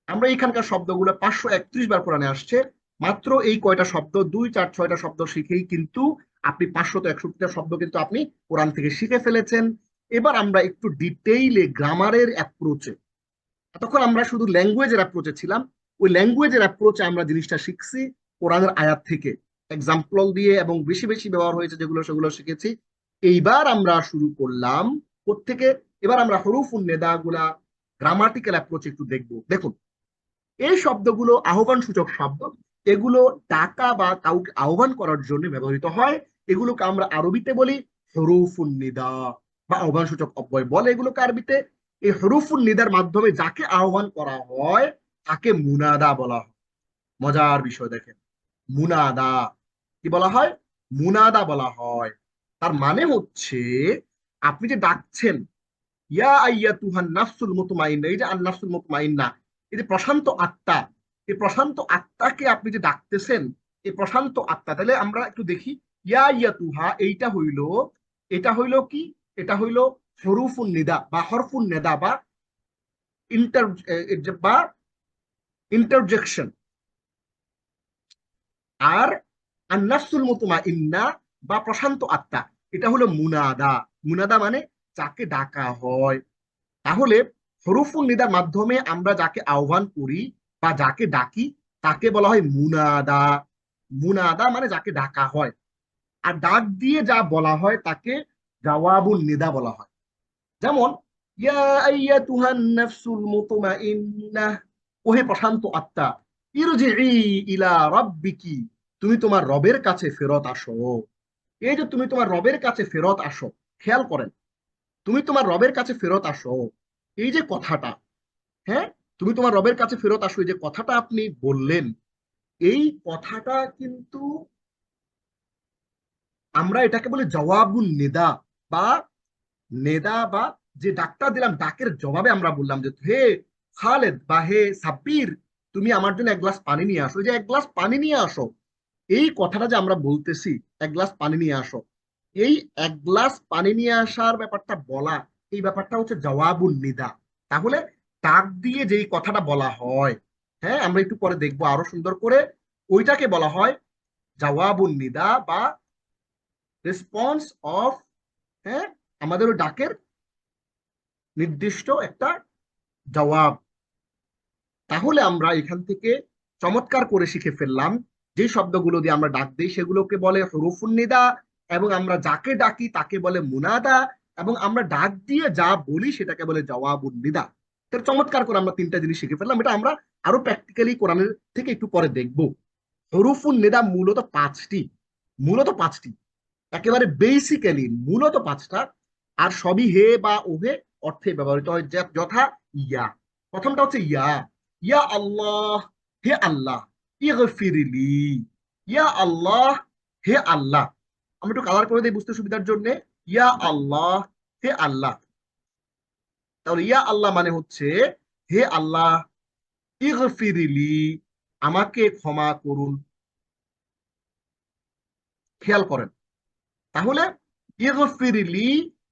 আমরা এখানকার শব্দগুলো 531 বার কোরআনে আসছে। মাত্র এই কয়টা শব্দ, 2 4 6টা শব্দ শিখেই কিন্তু আপনি 561টা শব্দ কিন্তু আপনি কোরআন থেকে শিখে ফেলেছেন। এবার আমরা একটু ডিটেইলে গ্রামারের অ্যাপ্রোচে, এতক্ষণ আমরা শুধু ল্যাঙ্গুয়েজের অ্যাপ্রোচে ছিলাম, ওই ল্যাঙ্গুয়েজের অ্যাপ্রোচে আমরা জিনিসটা শিখছি কোরআনের আয়াত থেকে এক্সাম্পল দিয়ে, এবং বেশি বেশি ব্যবহার হয়েছে যেগুলো সেগুলো শিখেছি। এইবার আমরা শুরু করলাম কোত্থেকে, এবার আমরা হরুফুন নেদা গুলা গ্রামাটিক্যাল অ্যাপ্রোচে একটু দেখবো। দেখুন, এই শব্দগুলো আহ্বান সূচক শব্দ, এগুলো ডাকা বা কাউকে আহ্বান করার জন্য ব্যবহৃত হয়। এগুলোকে আমরা আরবিতে বলি হরুফুন নিদা বা আহ্বান সূচক অব্যয় বলে এগুলোকে আরবিতে। এই হরুফুন নিদার মাধ্যমে যাকে আহ্বান করা হয় তাকে মুনাদা বলা হয়। মজার বিষয় দেখেন, মুনাদা কি বলা হয়? মুনাদা বলা হয়। তার মানে হচ্ছে আপনি যে ডাকছেন ইয়া আইয়াতুহান নাফসুল মুতমাইন্না, এই যে আন নাফসুল মুতমাইন্না, এই যে প্রশান্ত আত্মা, এই প্রশান্ত আত্মাকে আপনি যে ডাকতেছেন, এই প্রশান্ত আত্মা, তাহলে আমরা একটু দেখি, ইয়া আইয়াতুহা এইটা হইল, এটা হইল কি, এটা হইল হরুফুন নিদা বা হরফুন নেদা বা ইন্টার বা ইন্টারজেকশন। আর আন্নাসুল মুতমাইন্না বা প্রশান্ত আত্মা, এটা হলো মুনাদা। মুনাদা মানে যাকে ডাকা হয়। তাহলে হরুফুন নিদার মাধ্যমে আমরা যাকে আহ্বান করি বা যাকে ডাকি তাকে বলা হয় মুনাদা। মুনাদা মানে যাকে ডাকা হয়। আর ডাক দিয়ে যা বলা হয় তাকে জাওয়াবুন নিদা বলা হয়। যেমন ইয়া আইয়াতুহান নাফসুল মুতমাইন্নাহ, ওহে প্রশান্ত আত্মা, ইরজিই ইলা রাব্বিকি, তুমি তোমার রবের কাছে ফেরত আসো। এই যে তুমি তোমার রবের কাছে ফেরত আসো, খেয়াল করেন, তুমি তোমার রবের কাছে ফেরত আসো, এই যে কথাটা, হ্যাঁ, তুমি তোমার রবের কাছে ফেরত আসো। এই যে কথাটা আপনি বললেন, এই কথাটা কিন্তু আমরা এটাকে বলি জওয়াবুন নিদা, বা নেদা, বা যে ডাকটা দিলাম ডাকের জবাবে আমরা বললাম যে হে খালেদ বা হে সাব্বির, তুমি আমার জন্য এক গ্লাস পানি নিয়ে আসো। এই যে এক গ্লাস পানি নিয়ে আসো, এই কথাটা যে আমরা বলতেছি, এক গ্লাস পানি নিয়ে আসো, এই এক গ্লাস পানি নিয়ে আসার ব্যাপারটা বলা, এই ব্যাপারটা হচ্ছে জওয়াবুন নিদা। তাহলে ডাক দিয়ে যেই কথাটা বলা হয়, হ্যাঁ, আমরা একটু পরে দেখবো আরো সুন্দর করে, ওইটাকে বলা হয় জওয়াবুন নিদা, বা রেসপন্স অফ, হ্যাঁ, আমাদের ওই ডাকের নির্দিষ্ট একটা জবাব। তাহলে আমরা এখান থেকে চমৎকার করে শিখে ফেললাম, যে শব্দগুলো দিয়ে আমরা ডাক দিই সেগুলোকে বলে হরফুন নিদা, এবং আমরা যাকে ডাকি তাকে বলে মুনাদা, এবং আমরা ডাক দিয়ে যা বলি সেটাকে বলে জওয়াবুন নিদা। তাহলে চমৎকার করে আমরা তিনটা জিনিস শিখে ফেললাম। এটা আমরা আরো প্র্যাকটিক্যালি কোরআনের থেকে একটু পরে দেখবো। হরফুন নিদা মূলত পাঁচটি, একেবারে বেসিক্যালি মূলত পাঁচটা, আর সবই হে বা ওহে অর্থে ব্যবহৃত হয়, যথা ইয়া। প্রথমটা হচ্ছে ইয়া, ইয়া আল্লাহ, হে আল্লাহ, ইগফিরলি, ইয়া আল্লাহ, হে আল্লাহ। আমি একটু কালার করে দিই বুঝতে সুবিধার জন্য, ইয়া আল্লাহ, হে আল্লাহ। তাহলে ইয়া আল্লাহ মানে হচ্ছে হে আল্লাহ, ইগফিরলি, আমাকে ক্ষমা করুন। খেয়াল করেন, তাহলে ইগফিরলি,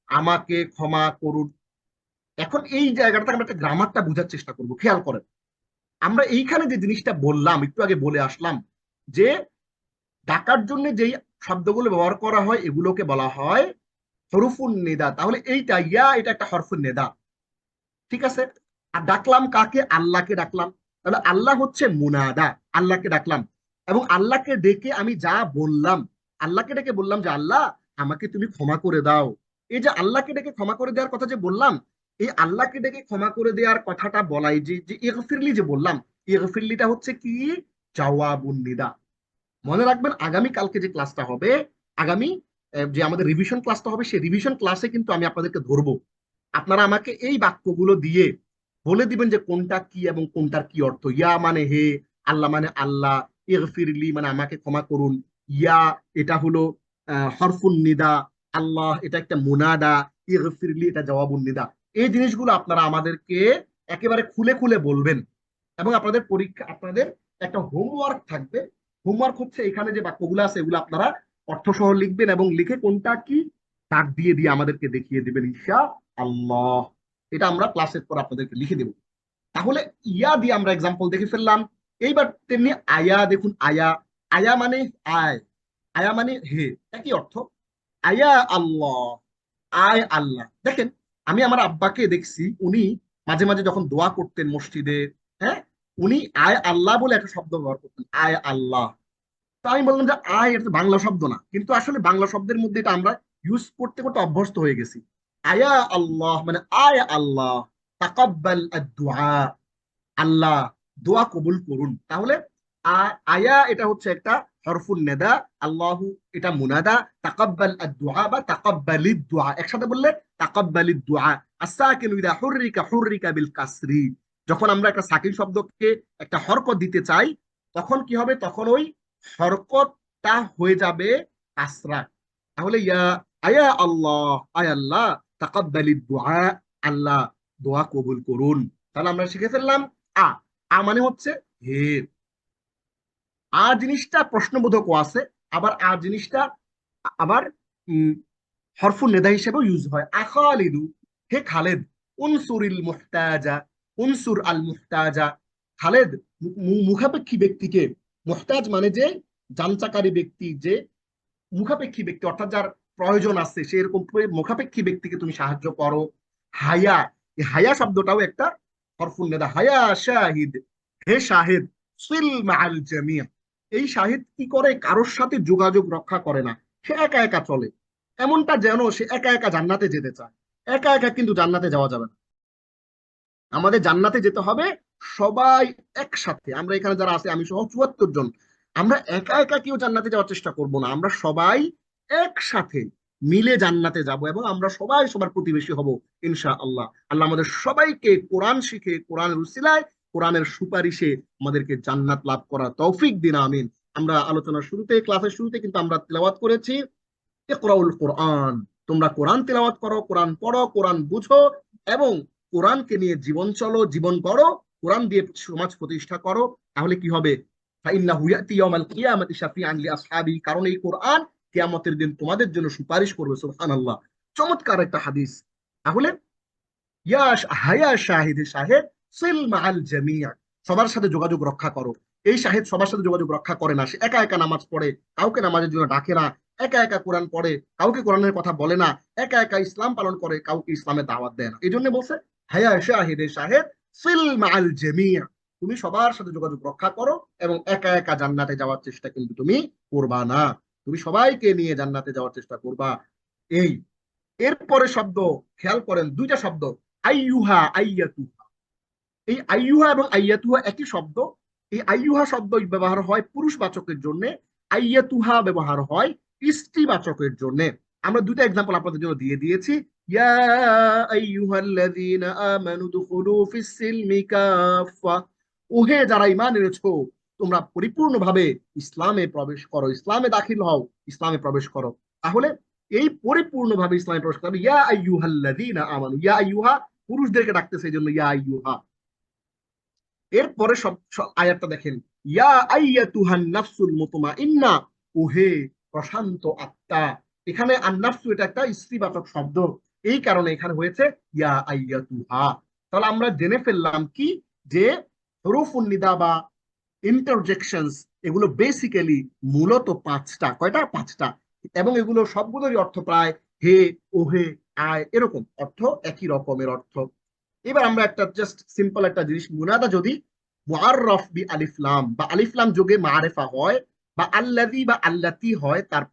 আমাকে ক্ষমা করুন। এখন এই জায়গাটা আমরা একটা গ্রামারটা বোঝার চেষ্টা করব। খেয়াল করেন, আমরা এইখানে যে জিনিসটা বললাম, একটু আগে বলে আসলাম, যে ডাকার জন্য যেই শব্দগুলো ব্যবহার করা হয় এগুলোকে বলা হয় হরফুন নেদা। তাহলে এইটা ইয়া, এটা একটা হরফুন নেদা, ঠিক আছে। আর ডাকলাম কাকে? আল্লাহকে ডাকলাম। তাহলে আল্লাহ হচ্ছে মুনাদা, আল্লাহকে ডাকলাম। এবং আল্লাহকে ডেকে আমি যা বললাম, আল্লাহকে ডেকে বললাম যে আল্লাহ, আমাকে তুমি ক্ষমা করে দাও। এই যে আল্লাহকে ডেকে ক্ষমা করে দেওয়ার কথা যে বললাম, এই আল্লাহকে ডেকে ক্ষমা করে দেওয়ার কথাটা বলাই, যে যে ইগফিরলি যে বললাম, ইগফিরলিটা হচ্ছে কি? জাওয়াবুন নিদা। মনে রাখবেন, আগামী কালকে যে ক্লাসটা হবে, আগামী যে আমাদের রিভিশন ক্লাসটা হবে, সেই রিভিশন ক্লাসে কিন্তু আমি আপনাদেরকে ধরবো। আপনারা আমাকে এই বাক্যগুলো দিয়ে বলে দিবেন যে কোনটা কি এবং কোনটার কি অর্থ। ইয়া মানে হে, আল্লাহ মানে আল্লাহ, ইগফিরলি মানে আমাকে ক্ষমা করুন, ইয়া এটা হলো হরফুন নিদা, আল্লাহ এটা একটা মুনাদা, ইগফিরলি এটা জওয়াবুন নিদা। এই জিনিসগুলো আপনারা আমাদেরকে একেবারে খুলে খুলে বলবেন। এবং আপনাদের পরীক্ষা, আপনাদের একটা হোমওয়ার্ক থাকবে। হোমওয়ার্ক হচ্ছে এখানে যে বাক্যগুলো আছে এগুলো আপনারা অর্থ সহ লিখবেন, এবং লিখে কোনটা কি দাগ দিয়ে দিয়ে আমাদেরকে দেখিয়ে দিবেন ইনশা আল্লাহ। এটা আমরা ক্লাসের পর আপনাদেরকে লিখে দেব। তাহলে ইয়া দিয়ে আমরা এক্সাম্পল দেখে ফেললাম। এইবার তেমনি আয়া দেখুন, আয়া, আয়া মানে আয়, আয়া মানে হে, একই অর্থ। আয়া আল্লাহ, আয় আল্লাহ। দেখেন, আমি আমার আব্বাকে দেখছি, উনি মাঝে মাঝে যখন দোয়া করতেন মসজিদে, হ্যাঁ, উনি আয় আল্লাহ বলে একটা শব্দ ব্যবহার করতেন, আয় আল্লাহ। তো আমি বললাম যে আয় এটা তো বাংলা শব্দ না, কিন্তু আসলে বাংলা শব্দের মধ্যে এটা আমরা ইউজ করতে করতে অভ্যস্ত হয়ে গেছি। আয়া আল্লাহ মানে আয় আল্লাহ, তাকাব্বাল আদ-দুআ, আল্লাহ দোয়া কবুল করুন। তাহলে আয়া এটা হচ্ছে একটা হরফুন নেদা, আল্লাহু এটা মুনাদা, তাকাব্বাল আদ-দুআ বা তাকাব্বালিদ দুআ, একসাথে বললে তাকাব্বালিদ দুআ। আস-সাকিনু ইযা হুররিকা হুররিকা বিল কাসরি, যখন আমরা একটা সাকিন শব্দকে একটা হরকত দিতে চাই, তখন কি হবে? তখন ওই হরকতটা হয়ে যাবে কাসরা। তাহলে ইয়া আয়া আল্লাহ, আয় আল্লাহ, তাকাব্বালিদ দুআ, আল্লাহ দোয়া কবুল করুন। তাহলে আমরা শিখে ফেললাম আ, আ মানে হচ্ছে হে। আ জিনিসটা প্রশ্নবোধক আছে, আবার আ জিনিসটা আবার উম, হরফুন নেদা হিসেবেও ইউজ হয়। আখালিদু, হে খালেদ, উনসুরিল মুহতাজা, উনসুর আল মুহতাজা, খালেদ মুখাপেক্ষী ব্যক্তিকে, মুহতাজ মানে যে জানচাকারী ব্যক্তি, যে মুখাপেক্ষী ব্যক্তি অর্থাৎ যার প্রয়োজন আছে, সেরকম মুখাপেক্ষী ব্যক্তিকে তুমি সাহায্য করো। হায়া, এই হায়া শব্দটাও একটা হরফুন নেদা। হায়া শাহিদ, হে শাহিদ, সিল মাআল জামিয়া, এই শাহিদ কি করে? কারোর সাথে যোগাযোগ রক্ষা করে না, সে একা একা চলে। এমনটা যেন সে একা একা জান্নাতে যেতে চায়। একা একা কিন্তু জান্নাতে যাওয়া যাবে না। আমাদের জান্নাতে যেতে হবে সবাই একসাথে। আমরা এখানে যারা আছে, আমি সহ 74 জন, আমরা একা একা কেউ জান্নাতে যাওয়ার চেষ্টা করব না, আমরা সবাই একসাথে মিলে জান্নাতে যাব এবং আমরা সবাই সবার প্রতিবেশী হব ইনশাআল্লাহ। আল্লাহ আমাদের সবাইকে কোরআন শিখে, কোরআনের উসিলায়, কোরআনের সুপারিশে আমাদেরকে জান্নাত লাভ করার তৌফিক দিন, আমিন। আমরা আলোচনার শুরুতে, ক্লাসের শুরুতে কিন্তু আমরা তেলাওয়াত করেছি ইকরাউল কোরআন, তোমরা কোরআন তেলাওয়াত করো, কোরআন পড়ো, কোরআন বুঝো এবং কোরআনকে নিয়ে জীবন চলো, জীবন গড়ো, কোরআন দিয়ে সমাজ প্রতিষ্ঠা করো। তাহলে কি হবে? ফাইন্নাহু ইয়াতি ইয়াউমাল কিয়ামাতি শাফিআন লিআসহাবি, কারণ এই কোরআন কিয়ামতের দিন তোমাদের জন্য সুপারিশ করবে। সুবহানাল্লাহ, চমৎকার একটা হাদিস। তাহলে ইয়া হায়া শাহিদে শাহেদ সিল মাআল জামিয়া, সবার সাথে যোগাযোগ রক্ষা করো। এই শাহেদ সবার সাথে যোগাযোগ রক্ষা করে না, সে একা একা নামাজ পড়ে, কাউকে নামাজের জন্য ডাকে না, একা একা কোরআন পড়ে, কাউকে কোরআনের কথা বলে না, একা একা ইসলাম পালন করে, কাউকে ইসলামের দাওয়াত দেয় না। এই জন্য বলছে হায়া শাহিদে শাহেদ সিল মাআল জামিয়া, তুমি সবার সাথে যোগাযোগ রক্ষা করো এবং একা একা জান্নাতে যাওয়ার চেষ্টা কিন্তু তুমি করবা না, তুমি সবাইকে নিয়ে জান্নাতে যাওয়ার চেষ্টা করবা। এই এরপরে শব্দ খেয়াল করেন, দুইটা শব্দ, আইয়ুহা আইয়াতুহা। এই আইয়ুহা এবং আইয়াতুহা একই শব্দ। এই আইয়ুহা শব্দ ব্যবহার হয় পুরুষবাচকের জন্য, আইয়াতুহা ব্যবহার হয় স্ত্রীবাচকের জন্য। আমরা দুটো এক্সাম্পল আপনাদের জন্য দিয়ে দিয়েছি। ইয়া আইয়ুহাল্লাযীনা আমানু দুখুলু ফিস সিলমি কাফা, ওহে যারা ঈমান এনেছো তোমরা পরিপূর্ণভাবে ইসলামে প্রবেশ করো, ইসলামে দাখিল হও, ইসলামে প্রবেশ করো। তাহলে এই পরিপূর্ণভাবে ইসলামে প্রবেশ করবে। ইয়া আইয়ুহাল্লাযীনা আমানু, ইয়া আইয়ুহা পুরুষদেরকে ডাকতেছে এই জন্য ইয়া আইয়ুহা। এরপরে আয়াতটা দেখেন, ইয়া আইয়াতুহান নাফসুল মুতমাইন্না, ওহে প্রশান্ত আত্মা। এখানে আন-নাফসু এটা একটা স্ত্রীবাচক শব্দ, এই কারণে এখানে হয়েছে ইয়া আইয়াতুহা। তাহলে আমরা জেনে ফেললাম কি, যে হুরুফুন নিদা বা ইন্টারজেকশনস এগুলো বেসিক্যালি মূলত পাঁচটা। কয়টা? পাঁচটা। এবং এগুলো সবগুলোরই অর্থ প্রায় হে, ওহে, আয়, এরকম অর্থ, একই রকমের অর্থ। এবার আমরা একটা জাস্ট সিম্পল একটা জিনিস, মুনাদা যদি মুআররাফ বি আলিফ লাম বা আলিফ লাম যোগে মারেফা হয় বা আল্লাযী বা আল্লাতী হয় তার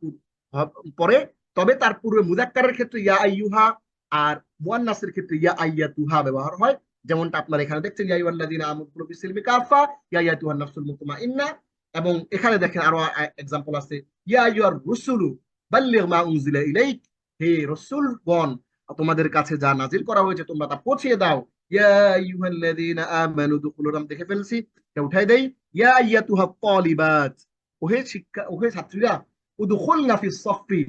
পরে, তবে তার পূর্বে মুযাক্কারের ক্ষেত্রে ইয়া আইয়ুহা আর মুয়ান্নাসের ক্ষেত্রে ইয়া আইয়াতুহা ব্যবহার হয়। যেমনটা আপনারা এখানে দেখছেন, ইয়া আইয়ুহাল্লাযীনা আমানু বিসিলমি কাফা ইয়া আইয়াতুহান নাফসুল মুতমাইন্না। এবং এখানে দেখেন আরো এক্সাম্পল আছে, ইয়া আইয়ুহার রুসুলু বাল্লিগ মা উনজিলা ইলাইক, হে রাসূলগণ তোমাদের কাছে যা নাজিল করা হয়েছে তোমরা তা পৌঁছিয়ে দাও। ইয়া আইয়ুহাল্লাযীনা আমানু দুখুলু, নাম দেখে ফেলছি, এটা উঠাই দেই। ইয়া আইয়াতুহাত তালিবাত, ওহে শিক্ষা, ওহে ছাত্রীরা, উদখুলনা ফিস সাফফি,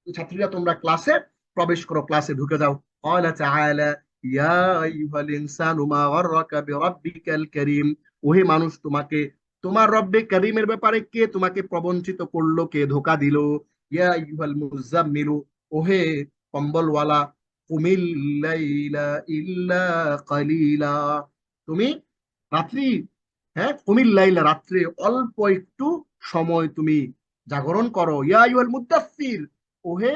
ছাত্রীরা তোমরা ক্লাসে প্রবেশ করো, ক্লাসে ঢুকে যাও। ক্বালা তাআলা ইয়া আইয়ুহাল ইনসানু মা গাররাকা বিরাব্বিকাল কারীম, ওহে মানুষ তোমাকে তোমার রব্বে করিমের ব্যাপারে কে তোমাকে প্রবঞ্চিত করলো, কে ধোঁকা দিল। ইয়া আইয়ুহাল মুযাম্মিলু, ওহে কম্বলওয়ালা, কুমিল লাইলা ইল্লা কালিলা, তুমি রাত্রি, হ্যাঁ কুমিল লাইলা রাত্রে অল্প একটু সময় তুমি জাগরণ করো। ইয়া আইয়ুহাল মুদাসসির, ওহে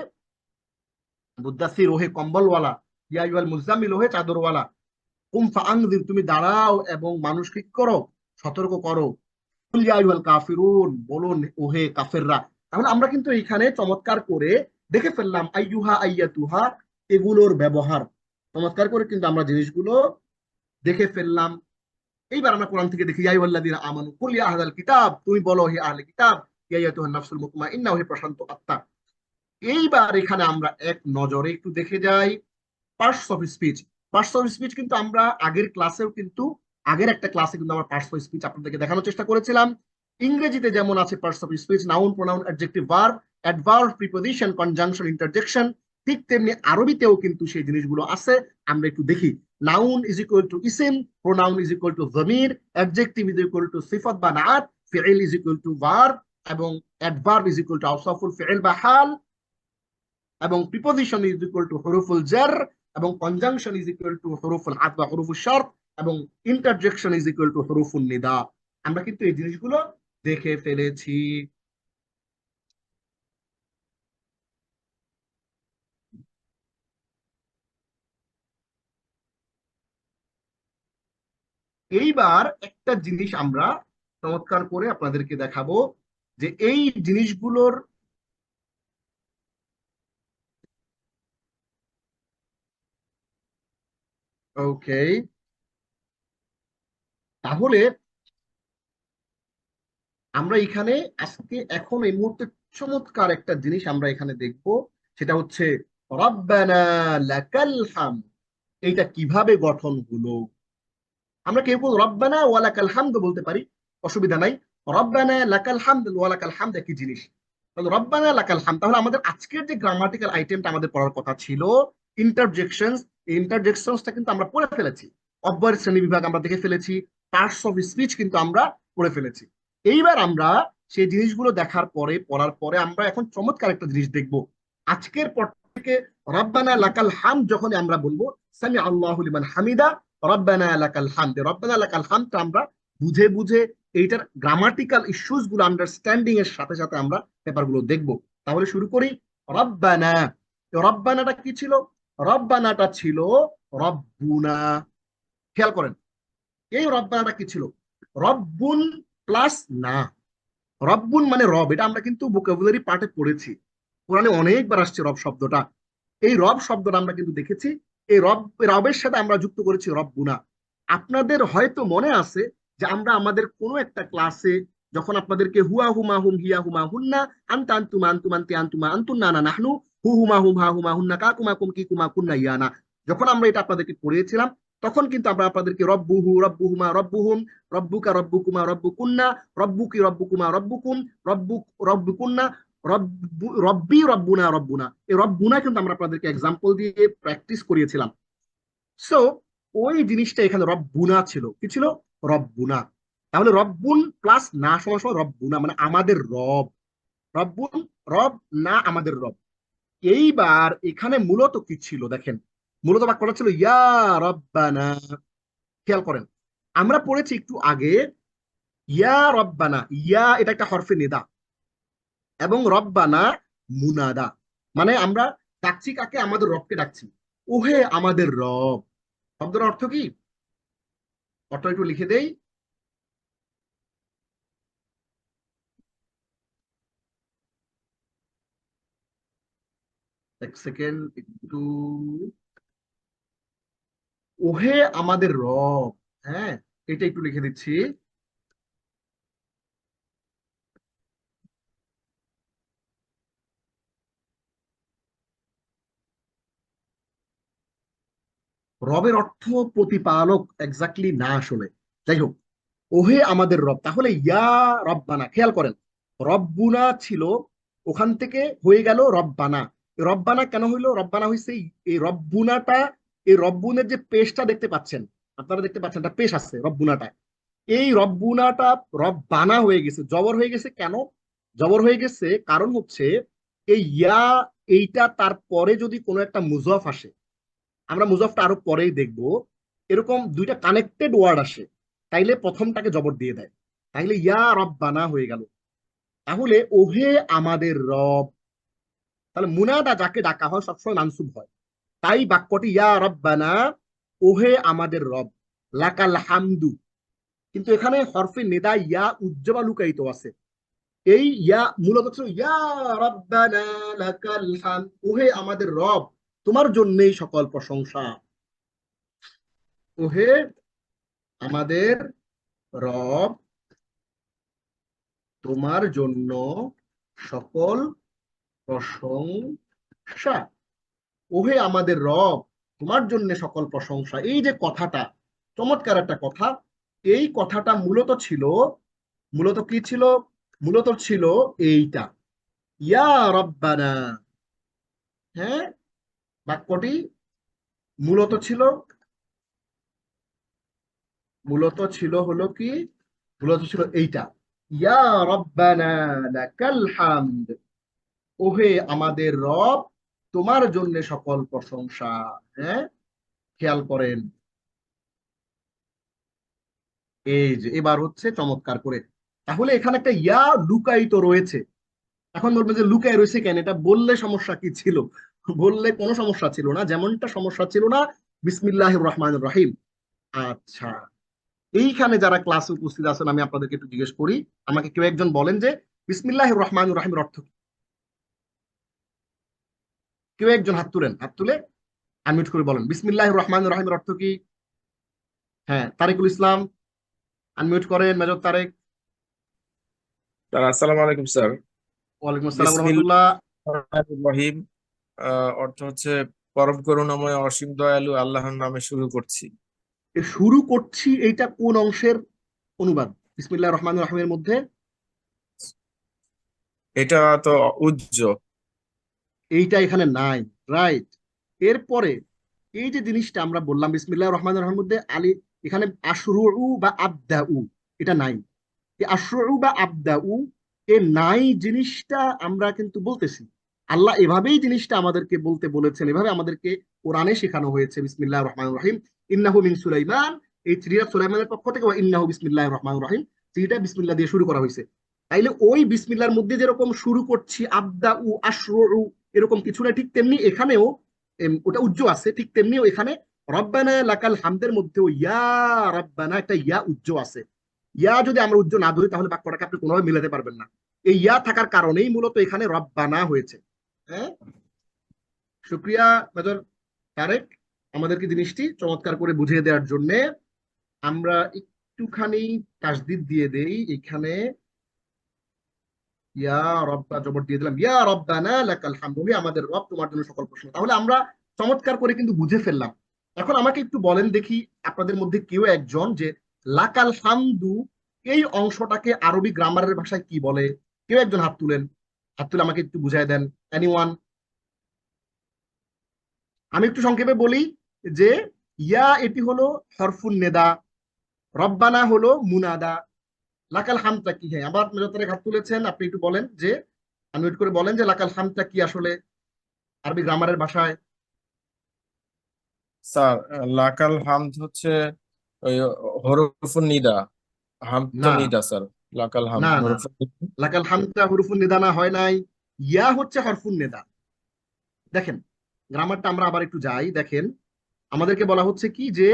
মুদাসসির, ওহে কম্বলওয়ালা। ইয়া আইয়ুহাল মুযাম্মিল, ওহে চাদরওয়ালা। কুম ফাআনযির, তুমি দাঁড়াও এবং মানুষকে কি করো? সতর্ক করো। কুল ইয়া আইয়ুহাল কাফিরুন, বলুন ওহে কাফেররা। তাহলে আমরা কিন্তু এখানে চমৎকার করে দেখে ফেললাম আইয়ুহা আইয়াতুহা এগুলোর ব্যবহার, চমৎকার করে কিন্তু আমরা জিনিসগুলো দেখে ফেললাম। এইবার আমরা কোরআন থেকে দেখি, ইয়া আইয়ুহাল্লাযীনা আমানু কুল ইয়া আহলাল কিতাব, তুমি বলো হে আহলে কিতাব, ইয়া আইয়াতুহান নাফসুল মুতমাইন্না, হে প্রশান্ত আত্মা। এইবার এখানে আমরা এক নজরে একটু দেখে যাই parts of speech. Parts of speech কিন্তু আমরা আগের ক্লাসেও কিন্তু, আগের একটা ক্লাসে কিন্তু আমরা পার্টস অফ স্পিচ আপনাদেরকে দেখানোর চেষ্টা করেছিলাম। ইংরেজিতে যেমন আছে parts of speech, noun, pronoun, adjective, verb, adverb, preposition, conjunction, interjection, ঠিক তেমনি আরবিতেও কিন্তু সেই জিনিসগুলো আছে। আমরা একটু দেখি। নাউন ইজ ইকুয়াল টু ইসিম, প্রোনাউন ইজ ইকুয়াল টু যমির, অ্যাডজেক্টিভ ইজ ইকুয়াল টু সিফাত বা নাআত, ফিইল ইজ ইকুয়াল টু ভার্ব এবং অ্যাডভার্ব ইজ ইকুয়াল টু আওসাফুল ফিইল বা হাল, এবং প্রিপোজিশন ইজ ইকুয়াল টু হুরুফুল জার, এবং কনজাংশন ইজ ইকুয়াল টু হুরুফুল আতফ বা হুরুফুল শর্ত, এবং ইন্টারজেকশন ইজ ইকুয়াল টু হুরুফুন নিদা। আমরা কিন্তু এই জিনিসগুলো দেখে ফেলেছি। এইবার একটা জিনিস আমরা চমৎকার করে আপনাদেরকে দেখাবো, যে এই জিনিসগুলোর ওকে, তাহলে আমরা এখানে আজকে এখন এই মুহূর্তে চমৎকার একটা জিনিস আমরা এখানে দেখব, সেটা হচ্ছে রব্বানা লাকাল হামদ। এইটা কিভাবে গঠন হলো? আমরা কেউ কেউ রব্বানা ওয়া লাকাল হামদ বলতে পারি, অসুবিধা নাই। রব্বানা লাকাল হামদ ওয়া লাকাল হামদ একই জিনিস। তাহলে রব্বানা লাকাল হামদ, তাহলে আমাদের আজকের যে গ্রামাটিক্যাল আইটেমটা আমাদের পড়ার কথা ছিল ইন্টারজেকশনস, এই ইন্টারজেকশনসটা কিন্তু আমরা পড়ে ফেলেছি। অব্যয়ের শ্রেণী বিভাগ আমরা দেখে ফেলেছি, পার্টস অফ স্পিচ কিন্তু আমরা পড়ে ফেলেছি। এইবার আমরা সেই জিনিসগুলো দেখার পরে, পড়ার পরে আমরা এখন চমৎকার একটা জিনিস দেখব। আজকের পর থেকে রব্বানা লাকাল হামদ যখন আমরা বলবো, সামি আল্লাহু লিমান হামিদা, রব্বানা লাকাল হামদ, রব্বানা লাকাল হামদটা আমরা বুঝে বুঝে এইটার গ্রামাটিক্যাল ইস্যুস গুলো আন্ডারস্ট্যান্ডিং এর সাথে সাথে আমরা পেপারগুলো দেখব। তাহলে শুরু করি। রব্বানা, রব্বানাটা কি ছিল? রব্বানাটা ছিল রব্বুনা। খেয়াল করেন, এই রব্বানাটা কি ছিল? রব্বুন প্লাস না। রব্বুন মানে রব, এটা আমরা কিন্তু ভোকাবুলারি পার্টে পড়েছি, কোরআনে অনেকবার আসছে রব শব্দটা। এই রব শব্দটা আমরা কিন্তু দেখেছি, এই রবের সাথে আমরা যুক্ত করেছি রব্বুনা। আপনাদের হয়তো মনে আছে যে আমরা আমাদের কোনো একটা ক্লাসে যখন আপনাদেরকে হুয়া হুমা হুম হিয়া হুমা হুন্না আনতা আনতুমা আনতুমান্তি আনতুমা আনতুন্না না নাহনু হু হুমা হুম হা হুমা হুন্না কা কুমা কুম কি কুমা কুন্না ইয়ানা, যখন আমরা এটা আপনাদেরকে পড়িয়েছিলাম, তখন কিন্তু আমরা আপনাদেরকে রব্বুহু রব্বুহুমা রব্বুহুম, রব্বুকা রব্বুকুমা রব্বুকুন্না, রব্বুকি রব্বুকুমা রব্বুকুম, রব্বুকুন্না, রব্বি রব্বুনা রব্বুনা, এই রব্বুনা কিন্তু আমরা আপনাদেরকে এক্সাম্পল দিয়ে প্র্যাকটিস করিয়েছিলাম। সো ওই জিনিসটা এখানে রব্বুনা ছিল। কি ছিল? রব্বুনা। তাহলে রব্বুন প্লাস না সমান সমান রব্বুনা, মানে আমাদের রব। রব্বুন রব, না আমাদের রব। এইবার এখানে মূলত কি ছিল দেখেন, মূলত বাক্যটা ছিল ইয়া রব্বানা। খেয়াল করেন, আমরা পড়েছি একটু আগে ইয়া রব্বানা, ইয়া এটা একটা হরফে নিদা এবং রব্বানা মুনাদা, মানে আমরা ডাকছি কাকে? আমাদের রবকে ডাকছি। ওহে আমাদের রব, শব্দের অর্থ কি? অর্থ একটু লিখে দেই। এক সেকেন্ড একটু। ওহে আমাদের রব, হ্যাঁ, এটা একটু লিখে দিচ্ছি। রবের অর্থ প্রতিপালক, এক্স্যাক্টলি না আসলে, যাই হোক, ওহে আমাদের রব। তাহলে ইয়া রব্বানা, খেয়াল করেন, রব্বুনা ছিল, ওখান থেকে হয়ে গেল রব্বানা। রব্বানা কেন হইলো? রব্বানা হইছে এই রব্বুনাটা, এই রব্বুনের যে পেশটা দেখতে পাচ্ছেন, আপনারা দেখতে পাচ্ছেন একটা পেশ আছে রব্বুনাটা, এই রব্বুনাটা রব্বানা হয়ে গেছে, জবর হয়ে গেছে। কেন জবর হয়ে গেছে? কারণ হচ্ছে এই ইয়া, এইটা তারপরে যদি কোনো একটা মুজফ আসে, আমরা মুজফটা আরো পরেই দেখব, এরকম দুইটা কানেক্টেড ওয়ার্ড আসে, তাইলে প্রথমটাকে জবর দিয়ে দেয়, তাইলে ইয়া রব্বানা হয়ে গেল। তাহলে ওহে আমাদের রব, তাহলে মুনাদা যাকে ডাকা হয় সবসময় মানসুব হয়, তাই বাক্যটি ইয়া রব্বানা, ওহে আমাদের রব, লাকাল হামদু। কিন্তু এখানে হরফে নেদা ইয়া উজ্জ্বলা লুকায়িত আছে। এই ইয়া মূলত ছিল ইয়া রব্বানা লাকাল হামদ, ওহে আমাদের রব, তোমার জন্যই সকল প্রশংসা। ওহে আমাদের রব, তোমার জন্য সকল প্রশংসা। ওহে আমাদের রব, তোমার জন্য সকল প্রশংসা। এই যে কথাটা, চমৎকার একটা কথা। এই কথাটা মূলত ছিল, মূলত কি ছিল? মূলত ছিল এইটা, ইয়া রব্বানা। হ্যাঁ, বাক্যটি মূলত ছিল, মূলত ছিল হলো কি, মূলত ছিল এইটা, ইয়া রব্বানা লাকাল হামদ, ওহে আমাদের রব, তোমার জন্য সকল প্রশংসা। হ্যাঁ, খেয়াল করেন, এই যে এবার হচ্ছে চমৎকার করে। তাহলে এখানে একটা ইয়া লুকায়িত রয়েছে। এখন বলবেন যে লুকায় রয়েছে কেন? এটা বললে সমস্যা কি ছিল? বললে কোনো সমস্যা ছিল না, যেমনটা সমস্যা ছিল না বিসমিল্লাহির রহমানির রহিম। আচ্ছা, এইখানে যারা ক্লাসে উপস্থিত আছেন আমি আপনাদেরকে একটু জিজ্ঞেস করি, আমাকে কেউ একজন বলেন যে বিসমিল্লাহির রহমানির রহিমের অর্থ কি? কেউ একজন হাত তুলেন, হাত তুলে আনমিউট করে বলেন বিসমিল্লাহির রহমানির রহিমের অর্থ কি? হ্যাঁ, তারিকুল ইসলাম, আনমিউট করেন, মেজর তারেক। স্যার আসসালামু আলাইকুম স্যার। ওয়ালাইকুম আসসালাম রহমতুল্লাহ। বিসমিল্লাহির রহিম। অর্থ হচ্ছে পরম করুণাময় অসীম দয়ালু আল্লাহর নামে শুরু করছি। শুরু করছি এইটা কোন অংশের অনুবাদ বিসমিল্লাহির রহমানির রহিমের মধ্যে? এটা তো উজ্জ। এইটা এখানে নাই, রাইট। এরপরে এই যে জিনিসটা আমরা বললাম বিসমিল্লাহির রহমানির রহিমের মধ্যে আলী, এখানে আশরু বা আবদাউ, এটা নাই। এই আশরু বা আবদাউ এ নাই জিনিসটা আমরা কিন্তু বলতেছি। আল্লাহ এভাবেই জিনিসটা আমাদেরকে বলতে বলেছেন, এভাবে আমাদেরকে কোরআনে শেখানো হয়েছে বিসমিল্লাহির রহমানির রহিম। ইন্নাহু মিন সুলাইমান, এই থ্রিটা সুলাইমানের পক্ষ থেকে, ইন্নাহু বিসমিল্লাহির রহমানির রহিম, থ্রিটা বিসমিল্লাহ দিয়ে শুরু করা হয়েছে। তাইলে ওই বিসমিল্লাহর মধ্যে যেরকম শুরু করছি আবদাউ আশরু এরকম কিছু না, ঠিক তেমনি এখানেও ওটা উজ্জ আছে, ঠিক তেমনিও এখানে রব্বানা লাকাল হামদের মধ্যেও ইয়া রব্বানা একটা ইয়া উজ্জ আছে। ইয়া যদি আমরা উজ্জ না ধরি তাহলে বাক্যটাকে আপনি কোনোভাবে মিলাতে পারবেন না। এই ইয়া থাকার কারণেই মূলত এখানে রব্বানা হয়েছে। হ্যাঁ, শুক্রিয়া মেজর তারেক আমাদেরকে জিনিসটি চমৎকার করে বুঝিয়ে দেওয়ার জন্য। আমরা একটুখানি তাসদিদ দিয়ে দেই এখানে, ইয়া রব্বা জবর দিয়ে দিলাম, ইয়া রব্বানা লাকাল হামদু, আমাদের রব তোমার জন্য সকল প্রশংসা। তাহলে আমরা চমৎকার করে কিন্তু বুঝে ফেললাম। এখন আমাকে একটু বলেন দেখি আপনাদের মধ্যে কেউ একজন যে লাকাল হামদু এই অংশটাকে আরবি গ্রামারের ভাষায় কি বলে? কেউ একজন হাত তুলেন, হাত তুলে আমাকে একটু বুঝাই দেন। এনিওয়ান? আমি একটু সংক্ষেপে বলি যে ইয়া এটি হলো হরফুন নেদা, রব্বানা হলো মুনাদা, লাকাল হামটা কি? হ্যাঁ, আবার মেজর হাত তুলেছেন, আপনি একটু বলেন যে, আনমিউট করে বলেন যে লাকাল হামটা কি আসলে আরবি গ্রামারের ভাষায়? স্যার, লাকাল হামদ হচ্ছে ওই হরফুন নিদা। হামদ তো না নিদা স্যার। লাকাল হামদ না না, হরফুন নিদা। লাকাল হামটা হুরুফুন নিদা না, হয় নাই। ইয়া হচ্ছে হরফুন নেদা। দেখেন গ্রামারটা আমরা আবার একটু যাই, দেখেন আমাদেরকে বলা হচ্ছে কি যে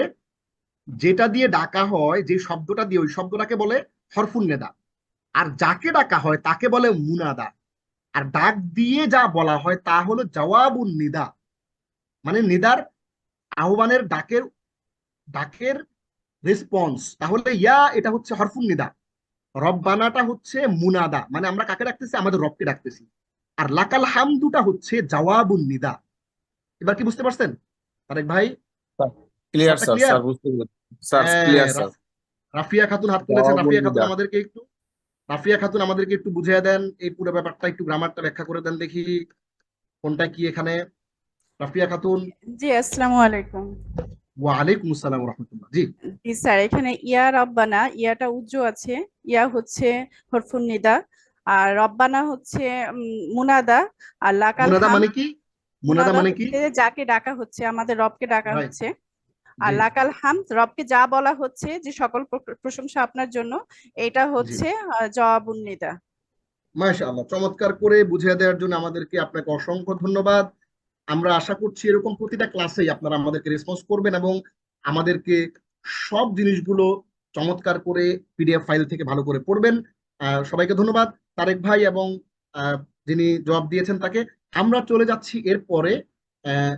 যেটা দিয়ে ডাকা হয়, যে শব্দটা দিয়ে, ওই শব্দটাকে বলে হরফুন নেদা। আর যাকে ডাকা হয় তাকে বলে মুনাদা। আর ডাক দিয়ে যা বলা হয় তা হলো জওয়াবুন নিদা, মানে নিদার, আহ্বানের ডাকের, ডাকের রেসপন্স। তাহলে ইয়া এটা হচ্ছে হরফুন নিদা, রব্বানাটা হচ্ছে মুনাদা, মানে আমরা কাকে ডাকতেছি? আমাদের রবকে ডাকতেছি। আর লাকাল হামদুটা হচ্ছে জওয়াবুন নিদা। এবার কি বুঝতে পারছেন তারেক ভাই? ক্লিয়ার ব্যাপারটা স্যার, ক্লিয়ার? স্যার বুঝতে পেরেছি স্যার, হ্যাঁ, ক্লিয়ার স্যার। রাফিয়া খাতুন হাত তুলেছেন। জওয়াবুন রাফিয়া খাতুন নিদা। আমাদেরকে একটু, রাফিয়া খাতুন আমাদেরকে একটু বুঝিয়ে দেন এই পুরো ব্যাপারটা, একটু গ্রামারটা ব্যাখ্যা করে দেন দেখি কোনটা কি এখানে। রাফিয়া খাতুন। জি, আসসালামু আলাইকুম। ওয়ালাইকুম আসসালাম রহমতুল্লাহ। জি জি স্যার, এখানে ইয়া রব্বানা, ইয়াটা উজ্জ আছে, ইয়া হচ্ছে হরফুন নিদা, আর রব্বানা হচ্ছে মুনাদা, আর লাকাল মুনাদা হাম, মানে কি? মুনাদা মুনাদা মানে কি? হচ্ছে যাকে ডাকা হচ্ছে, আমাদের রবকে ডাকা রাইট। হচ্ছে। আর জি লাকাল হাম, রবকে যা বলা হচ্ছে যে সকল প্রশংসা আপনার জন্য, এটা জি, হচ্ছে জওয়াবুন নিদা। মাশাআল্লাহ, চমৎকার করে বুঝিয়ে দেওয়ার জন্য আমাদেরকে আপনাকে অসংখ্য ধন্যবাদ। আমরা আশা করছি এরকম প্রতিটা ক্লাসেই আপনারা আমাদেরকে রেসপন্স করবেন এবং আমাদেরকে সব জিনিসগুলো চমৎকার করে পিডিএফ ফাইল থেকে ভালো করে পড়বেন। সবাইকে ধন্যবাদ, তারেক ভাই এবং আহ, যিনি জবাব দিয়েছেন তাকে। আমরা চলে যাচ্ছি এরপরে। আহ,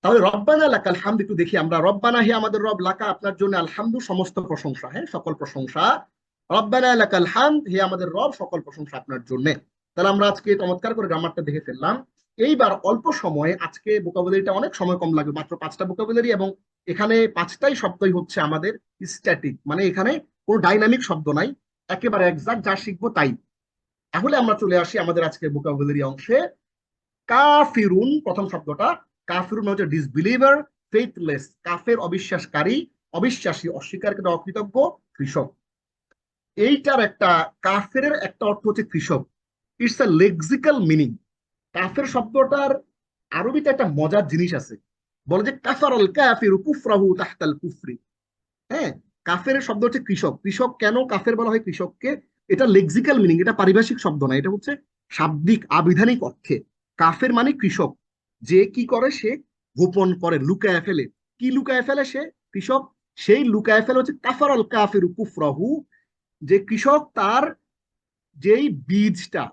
তাহলে রব্বানা লাকাল হামদ একটু দেখি আমরা। রব্বানা, হে আমাদের রব, লাকা আপনার জন্য, আলহামদু সমস্ত প্রশংসা, হ্যাঁ সকল প্রশংসা। রব্বানা লাকাল হামদ, হে আমাদের রব সকল প্রশংসা আপনার জন্য। তাহলে আমরা আজকে চমৎকার করে গ্রামারটা দেখে ফেললাম। এইবার অল্প সময়ে, আজকে ভোকাবুলারিটা অনেক সময় কম লাগবে, মাত্র 5টা ভোকাবুলারি, এবং এখানে 5টাই শব্দই হচ্ছে আমাদের স্ট্যাটিক, মানে এখানে কোনো ডাইনামিক শব্দ নাই, একেবারে একজাক্ট যা শিখবো তাই। তাহলে আমরা চলে আসি আমাদের আজকে ভোকাবুলারি অংশে। কাফিরুন প্রথম শব্দটা। কাফিরুন হচ্ছে ডিসবিলিভার, ফেইথলেস, কাফের অবিশ্বাসকারী, অবিশ্বাসী, অস্বীকারী, অকৃতজ্ঞ, কৃষক। এইটার একটা, কাফের একটা অর্থ হচ্ছে কৃষক। It's a lexical meaning. কাফের শব্দটার আরবিতে একটা মজার জিনিস আছে, বলে যে কাফার আল কাফিরু কুফরাহু তাহতাল কুফরি। হ্যাঁ, কাফের শব্দ হচ্ছে কৃষক। কৃষক কেন কাফের বলা হয় কৃষককে? এটা লেক্সিক্যাল মিনিং, এটা পারিভাষিক শব্দ না, এটা হচ্ছে শাব্দিক আবিধানিক অর্থে। কাফের মানে কৃষক, যে কি করে? সে গোপন করে, লুকায় ফেলে। কি লুকায় ফেলে সে? কৃষক। সেই লুকায় ফেলে হচ্ছে কাফার আল কাফিরু কুফরাহু, যে কৃষক তার যেই বীজটা,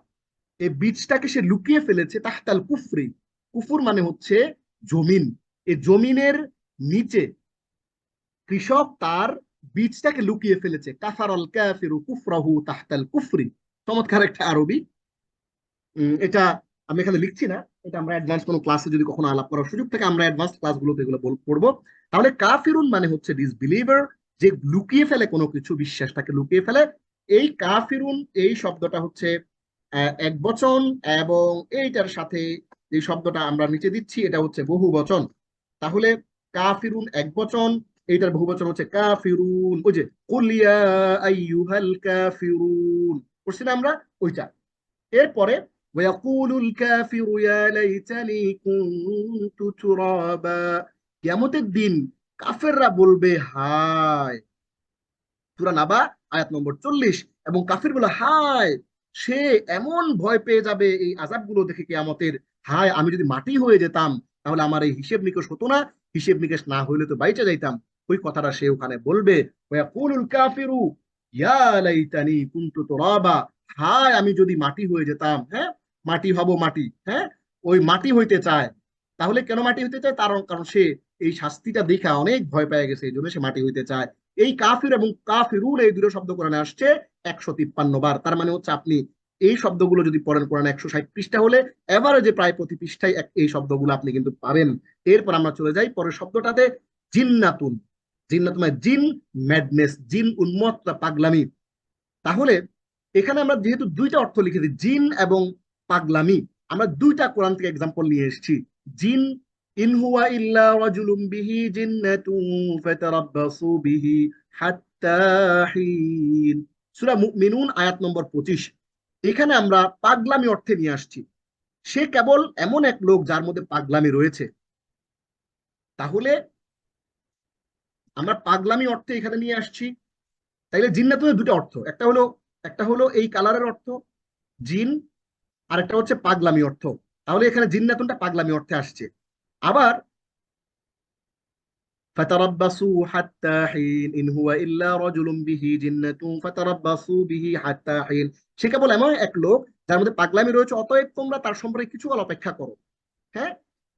এই বীজটাকে সে লুকিয়ে ফেলেছে তাহতাল কুফরি। কুফুর মানে হচ্ছে জমিন, এই জমিনের নিচে কৃষক তার বীজটাকে লুকিয়ে ফেলেছে। কাফারাল কাফিরু কুফরাহু তাহতাল কুফরি। চমৎকার একটা আরবি। এটা আমি এখানে লিখছি না, এটা আমরা অ্যাডভান্স কোনো ক্লাসে যদি কখনো আলাপ করার সুযোগ থাকে আমরা অ্যাডভান্স ক্লাসগুলোতে এগুলো পড়বো। তাহলে কাফিরুন মানে হচ্ছে ডিসবিলিভার, যে লুকিয়ে ফেলে কোনো কিছু, বিশ্বাসটাকে লুকিয়ে ফেলে। এই কাফিরুন এই শব্দটা হচ্ছে এক বচন, এবং এইটার সাথে যে শব্দটা আমরা নিচে দিচ্ছি এটা হচ্ছে বহু বচন। তাহলে কাফিরুন এক বচন, এইটার বহু বচন হচ্ছে কাফিরুন। ওই যে কুল ইয়া আইয়ুহাল কাফিরুন করছি না আমরা, ওইটা। এরপরে ওয়াকুলুল কাফিরু ইয়া লাইতানি কুনতু তুরাবা, কিয়ামতের দিন কাফেররা বলবে হায়, সূরা নাবা আয়াত নম্বর 40। এবং কাফির বলে হায়, সে এমন ভয় পেয়ে যাবে এই আযাবগুলো দেখে কিয়ামতের, হায় আমি যদি মাটি হয়ে যেতাম তাহলে আমার এই হিসেব নিকেশ হতো না, হিসেব নিকেশ না হইলে তো বাইচে যাইতাম। ওই কথাটা সে ওখানে বলবে, ওয়াকুলুল কাফিরু ইয়া লাইতানি কুনতু তুরাবা, হায় আমি যদি মাটি হয়ে যেতাম। হ্যাঁ, মাটি হব, মাটি, হ্যাঁ, ওই মাটি হইতে চায়। তাহলে কেন মাটি হইতে চায়? কারণ কারণ সে এই শাস্তিটা দেখা অনেক ভয় পেয়ে গেছে, এই জন্য সে মাটি হইতে চায়। এই কাফির এবং কাফিরুন এই দুটো শব্দ কোরআনে আসছে 153 বার। তার মানে হচ্ছে আপনি এই শব্দগুলো যদি পড়েন কোরআনে 160 পৃষ্ঠা হলে এভারেজে প্রায় প্রতি পৃষ্ঠায় এই শব্দগুলো আপনি কিন্তু পাবেন। এরপর আমরা চলে যাই পরের শব্দটাতে, জিন্নাতুন। জিন্নাতুন মানে জিন ম্যাডনেস, জিন উন্মত্ত পাগলামি। তাহলে এখানে আমরা যেহেতু দুইটা অর্থ লিখেছি, জিন এবং পাগলামি, আমরা দুইটা কোরআন থেকে এক্সাম্পল নিয়ে এসেছি। জিন, ইন হুয়া ইল্লা রাজুলুম বিহি জিন্নাতুন ফাতারাব্বাসু বিহি হাত্তা হিন, সূরা মুমিনুন আয়াত নম্বর 25। এখানে আমরা পাগলামি অর্থে নিয়ে আসছি, সে কেবল এমন এক লোক যার মধ্যে পাগলামি রয়েছে। তাহলে আমরা পাগলামি অর্থে এখানে নিয়ে আসছি। তাইলে জিন্নাতুনের দুটো অর্থ, একটা হলো এই কালারের অর্থ জিন, আর একটা হচ্ছে পাগলামি অর্থ। তাহলে এখানে জিন্নাতুনটা পাগলামি অর্থে আসছে। আবার ফাতারাব্বাসু হাত্তা হিন, ইন হুয়া ইল্লা রাজুলুম বিহি জিন্নাতুন ফাতারাব্বাসু বিহি হাত্তা হিন, সে কেবল এমন এক লোক যার মধ্যে পাগলামি রয়েছে, অতএব তোমরা তার সম্পর্কে কিছুকাল অপেক্ষা করো। হ্যাঁ,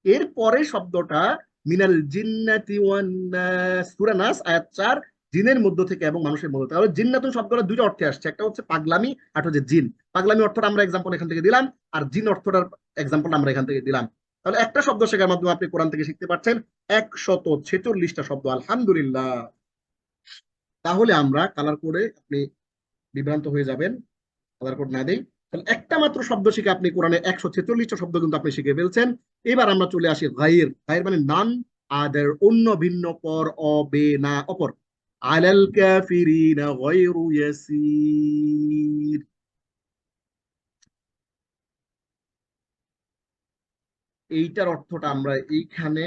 এরপরে শব্দটা মিনাল জিন্নাতি ওয়ান নাস, সূরা নাস আয়াত 4, জিনের মধ্য থেকে এবং মানুষের মধ্য থেকে। তাহলে জিন্নাতুন শব্দটা দুটো অর্থে আসছে, একটা হচ্ছে পাগলামি আর হচ্ছে জিন। পাগলামি অর্থটা আমরা এক্সাম্পল এখান থেকে দিলাম, আর জিন অর্থটার এক্সাম্পল আমরা এখান থেকে দিলাম। তাহলে একটা শব্দ শেখার মাধ্যমে আপনি কোরআন থেকে শিখতে পারছেন 146টা শব্দ, আলহামদুলিল্লাহ। তাহলে আমরা কালার কোডে আপনি বিভ্রান্ত হয়ে যাবেন, কালার কোড না দেই। তাহলে একটা মাত্র শব্দ শিখে আপনি কোরআনে 146টা শব্দ কিন্তু আপনি শিখে ফেলছেন। এবার আমরা চলে আসি গায়র। গায়র মানে নান আদার, অন্য, ভিন্ন, পর, অবে, না, অপর। আলাল কাফিরিনা গায়রু ইয়াসির, এইটার অর্থটা আমরা এইখানে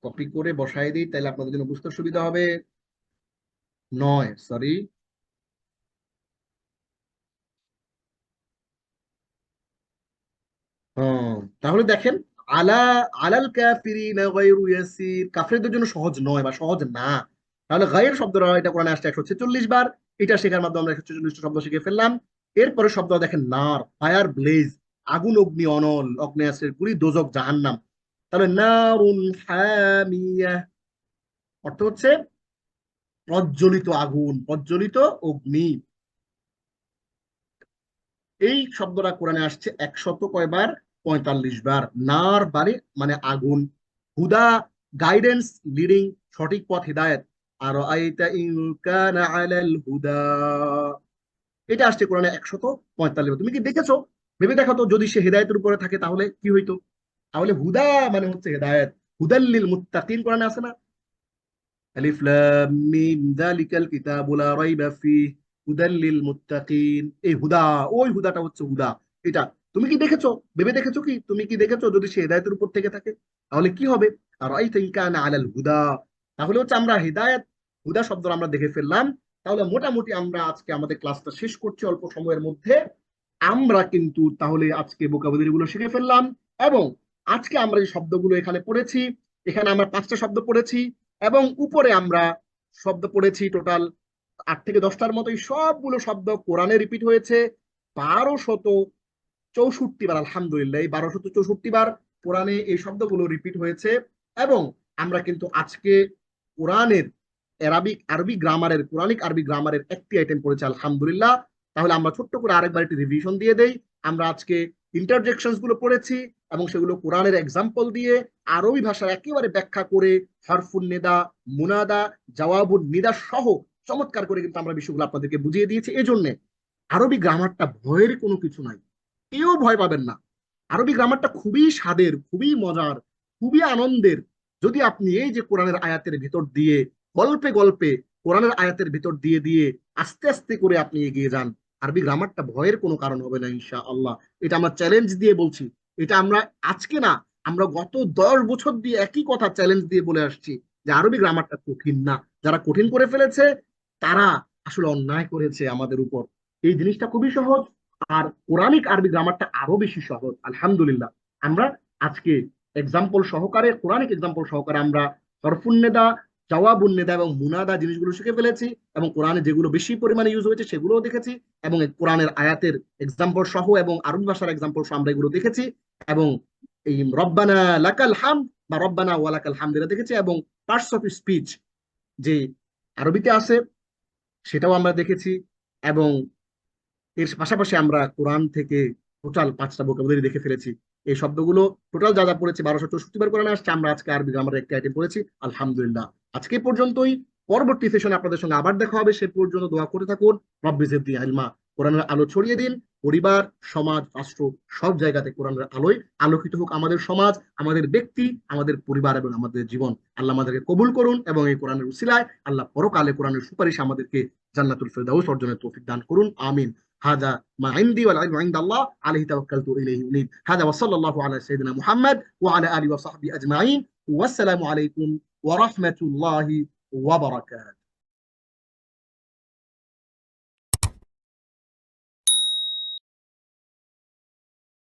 কপি করে বসাই দিই, তাহলে আপনাদের জন্য বুঝতে সুবিধা হবে। নয়, সরি, তাহলে দেখেন, আলা আলাল কাফিরিনা গায়রু ইয়াসির, কাফেরদের জন্য সহজ নয় বা সহজ না। তাহলে গায়র শব্দটা এটা কোরআনে আসছে 146 বার। এটা শেখার মাধ্যমে আমরা 146টা শব্দ শিখে ফেললাম। এরপরে শব্দ দেখেন নার, ফায়ার ব্লেজ, আগুন, অগ্নি, অনল, অগ্নেয়াস্ত্রের গুলি, দোজক, জাহান্নাম। তাহলে নারুন হামিয়া অর্থ হচ্ছে প্রজ্বলিত আগুন, প্রজ্বলিত অগ্নি। এই শব্দটা কোরআনে আসছে 100 কয়বার? 45 বার। নার বাড়ি মানে আগুন, হুদা গাইডেন্স, লিডিং, সঠিক পথ, হিদায়াত। আর আইতা ইন কানা আলাল হুদা, এটা আসছে কোরআনে 145 বার। তুমি কি দেখেছো? ভেবে দেখো তো, যদি সে হেদায়েতের উপরে থাকে তাহলে কি হইতো? তাহলে হুদা মানে হচ্ছে হেদায়েত, হুদাল্লিল মুত্তাকিন কোরআনে আছে না? আলিফ লাম মিম যালিকাল কিতাবু লা রাইবা ফিহি হুদাল্লিল মুত্তাকিন, এই হুদা, ওই হুদাটা হচ্ছে হুদা। এটা তুমি কি দেখেছো? ভেবে দেখেছো কি? তুমি কি দেখেছো যদি সে হেদায়েতের উপর থেকে থাকে তাহলে কি হবে? আর আইতা ইন কানা আলাল হুদা, তাহলে হচ্ছে আমরা হেদায়েত, হুদা শব্দ আমরা দেখে ফেললাম। তাহলে মোটামুটি আমরা আজকে আমাদের ক্লাসটা শেষ করছি অল্প সময়ের মধ্যে। আমরা কিন্তু তাহলে আজকে ভোকাবুলারি গুলো শিখে ফেললাম, এবং আজকে আমরা যে শব্দগুলো এখানে পড়েছি, এখানে আমরা 5টা শব্দ পড়েছি, এবং উপরে আমরা শব্দ পড়েছি টোটাল 8 থেকে 10টার মতো। এই সবগুলো শব্দ কোরআনে রিপিট হয়েছে 1264 বার। আলহামদুলিল্লাহ, এই 1264 বার কোরআনে এই শব্দগুলো রিপিট হয়েছে। এবং আমরা কিন্তু আজকে কোরআনের আরবি গ্রামারের, কোরআনিক আরবি গ্রামারের একটি আইটেম পড়েছি, আলহামদুলিল্লাহ। তাহলে আমরা ছোট্ট করে আরেকবার একটি রিভিশন দিয়ে দেই। আমরা আজকে ইন্টারজেকশনস গুলো পড়েছি এবং সেগুলো কোরআনের এক্সাম্পল দিয়ে আরবি ভাষার একেবারে ব্যাখ্যা করে হরফুন নিদা, মুনাদা, জওয়াবুন নিদা সহ চমৎকার করে কিন্তু আমরা বিষয়গুলো আপনাদেরকে বুঝিয়ে দিয়েছি। এজন্য আরবি গ্রামারটা ভয়ের কোনো কিছু নাই, কেউ ভয় পাবেন না। আরবি গ্রামারটা খুবই স্বাদের, খুবই মজার, খুবই আনন্দের। যদি আপনি এই যে কোরআনের আয়াতের ভিতর দিয়ে গল্পে গল্পে কোরআনের আয়াতের ভিতর দিয়ে দিয়ে আস্তে আস্তে করে আপনি এগিয়ে যান, আরবি গ্রামারটা ভয়ের কোনো কারণ হবে না ইনশাআল্লাহ। এটা আমরা চ্যালেঞ্জ দিয়ে বলছি। এটা আমরা আজকে না, আমরা গত 10 বছর দিয়ে একই কথা চ্যালেঞ্জ দিয়ে বলে আসছি যে আরবি গ্রামারটা কঠিন না। যারা কঠিন করে ফেলেছে তারা আসলে অন্যায় করেছে আমাদের উপর। এই জিনিসটা খুবই সহজ, আর কোরআনিক আরবি গ্রামারটা আরো বেশি সহজ। আলহামদুলিল্লাহ আমরা আজকে এক্সাম্পল সহকারে, কোরআনিক এক্সাম্পল সহকারে আমরা হরফুন নিদা, জওয়াবুন নিদা এবং মুনাদা জিনিসগুলো শিখে ফেলেছি, এবং কোরআনে যেগুলো বেশি পরিমাণে ইউজ হয়েছে সেগুলোও দেখেছি, এবং কোরআনের আয়াতের এক্সাম্পল সহ এবং আরবি ভাষার এক্সাম্পল সহ আমরা এগুলো দেখেছি, এবং এই রব্বানা লাকাল হামদ বা রব্বানা ওয়া লাকাল হামদ এটা দেখেছি, এবং পার্টস অফ স্পিচ যে আরবিতে আছে সেটাও আমরা দেখেছি। এবং এর পাশাপাশি আমরা কোরআন থেকে টোটাল 5টা ভোকাবুলারি দেখে ফেলেছি। এই শব্দগুলো টোটাল যা যা পড়েছি 1264 বার কোরআনে আসছে, আমরা আজকে আরবি গ্রামারের একটি আইটেম পড়েছি। আলহামদুলিল্লাহ আজকে পর্যন্তই। পরবর্তী সেশনে আপনাদের সঙ্গে আবার দেখা হবে। সে পর্যন্ত দোয়া করে থাকুন, রব্বি জিদনি ইলমা। কোরআনের আলো ছড়িয়ে দিন, পরিবার, সমাজ, রাষ্ট্র সব জায়গাতে কোরআনের আলোয় আলোকিত হোক আমাদের সমাজ, আমাদের ব্যক্তি, আমাদের পরিবার এবং আমাদের জীবন। আল্লাহ আমাদেরকে কবুল করুন এবং এই কোরআনের উসিলায় আল্লাহ পরকালে কোরআনের সুপারিশ আমাদেরকে জান্নাতুল ফেরদাউস অর্জনের তৌফিক দান করুন। আমিন। هذا ما عندي والعلم عند الله عليه توكلت إليه أنيب. هذا وصلى الله على سيدنا محمد وعلى آله وصحبه أجمعين. والسلام عليكم ورحمة الله وبركاته.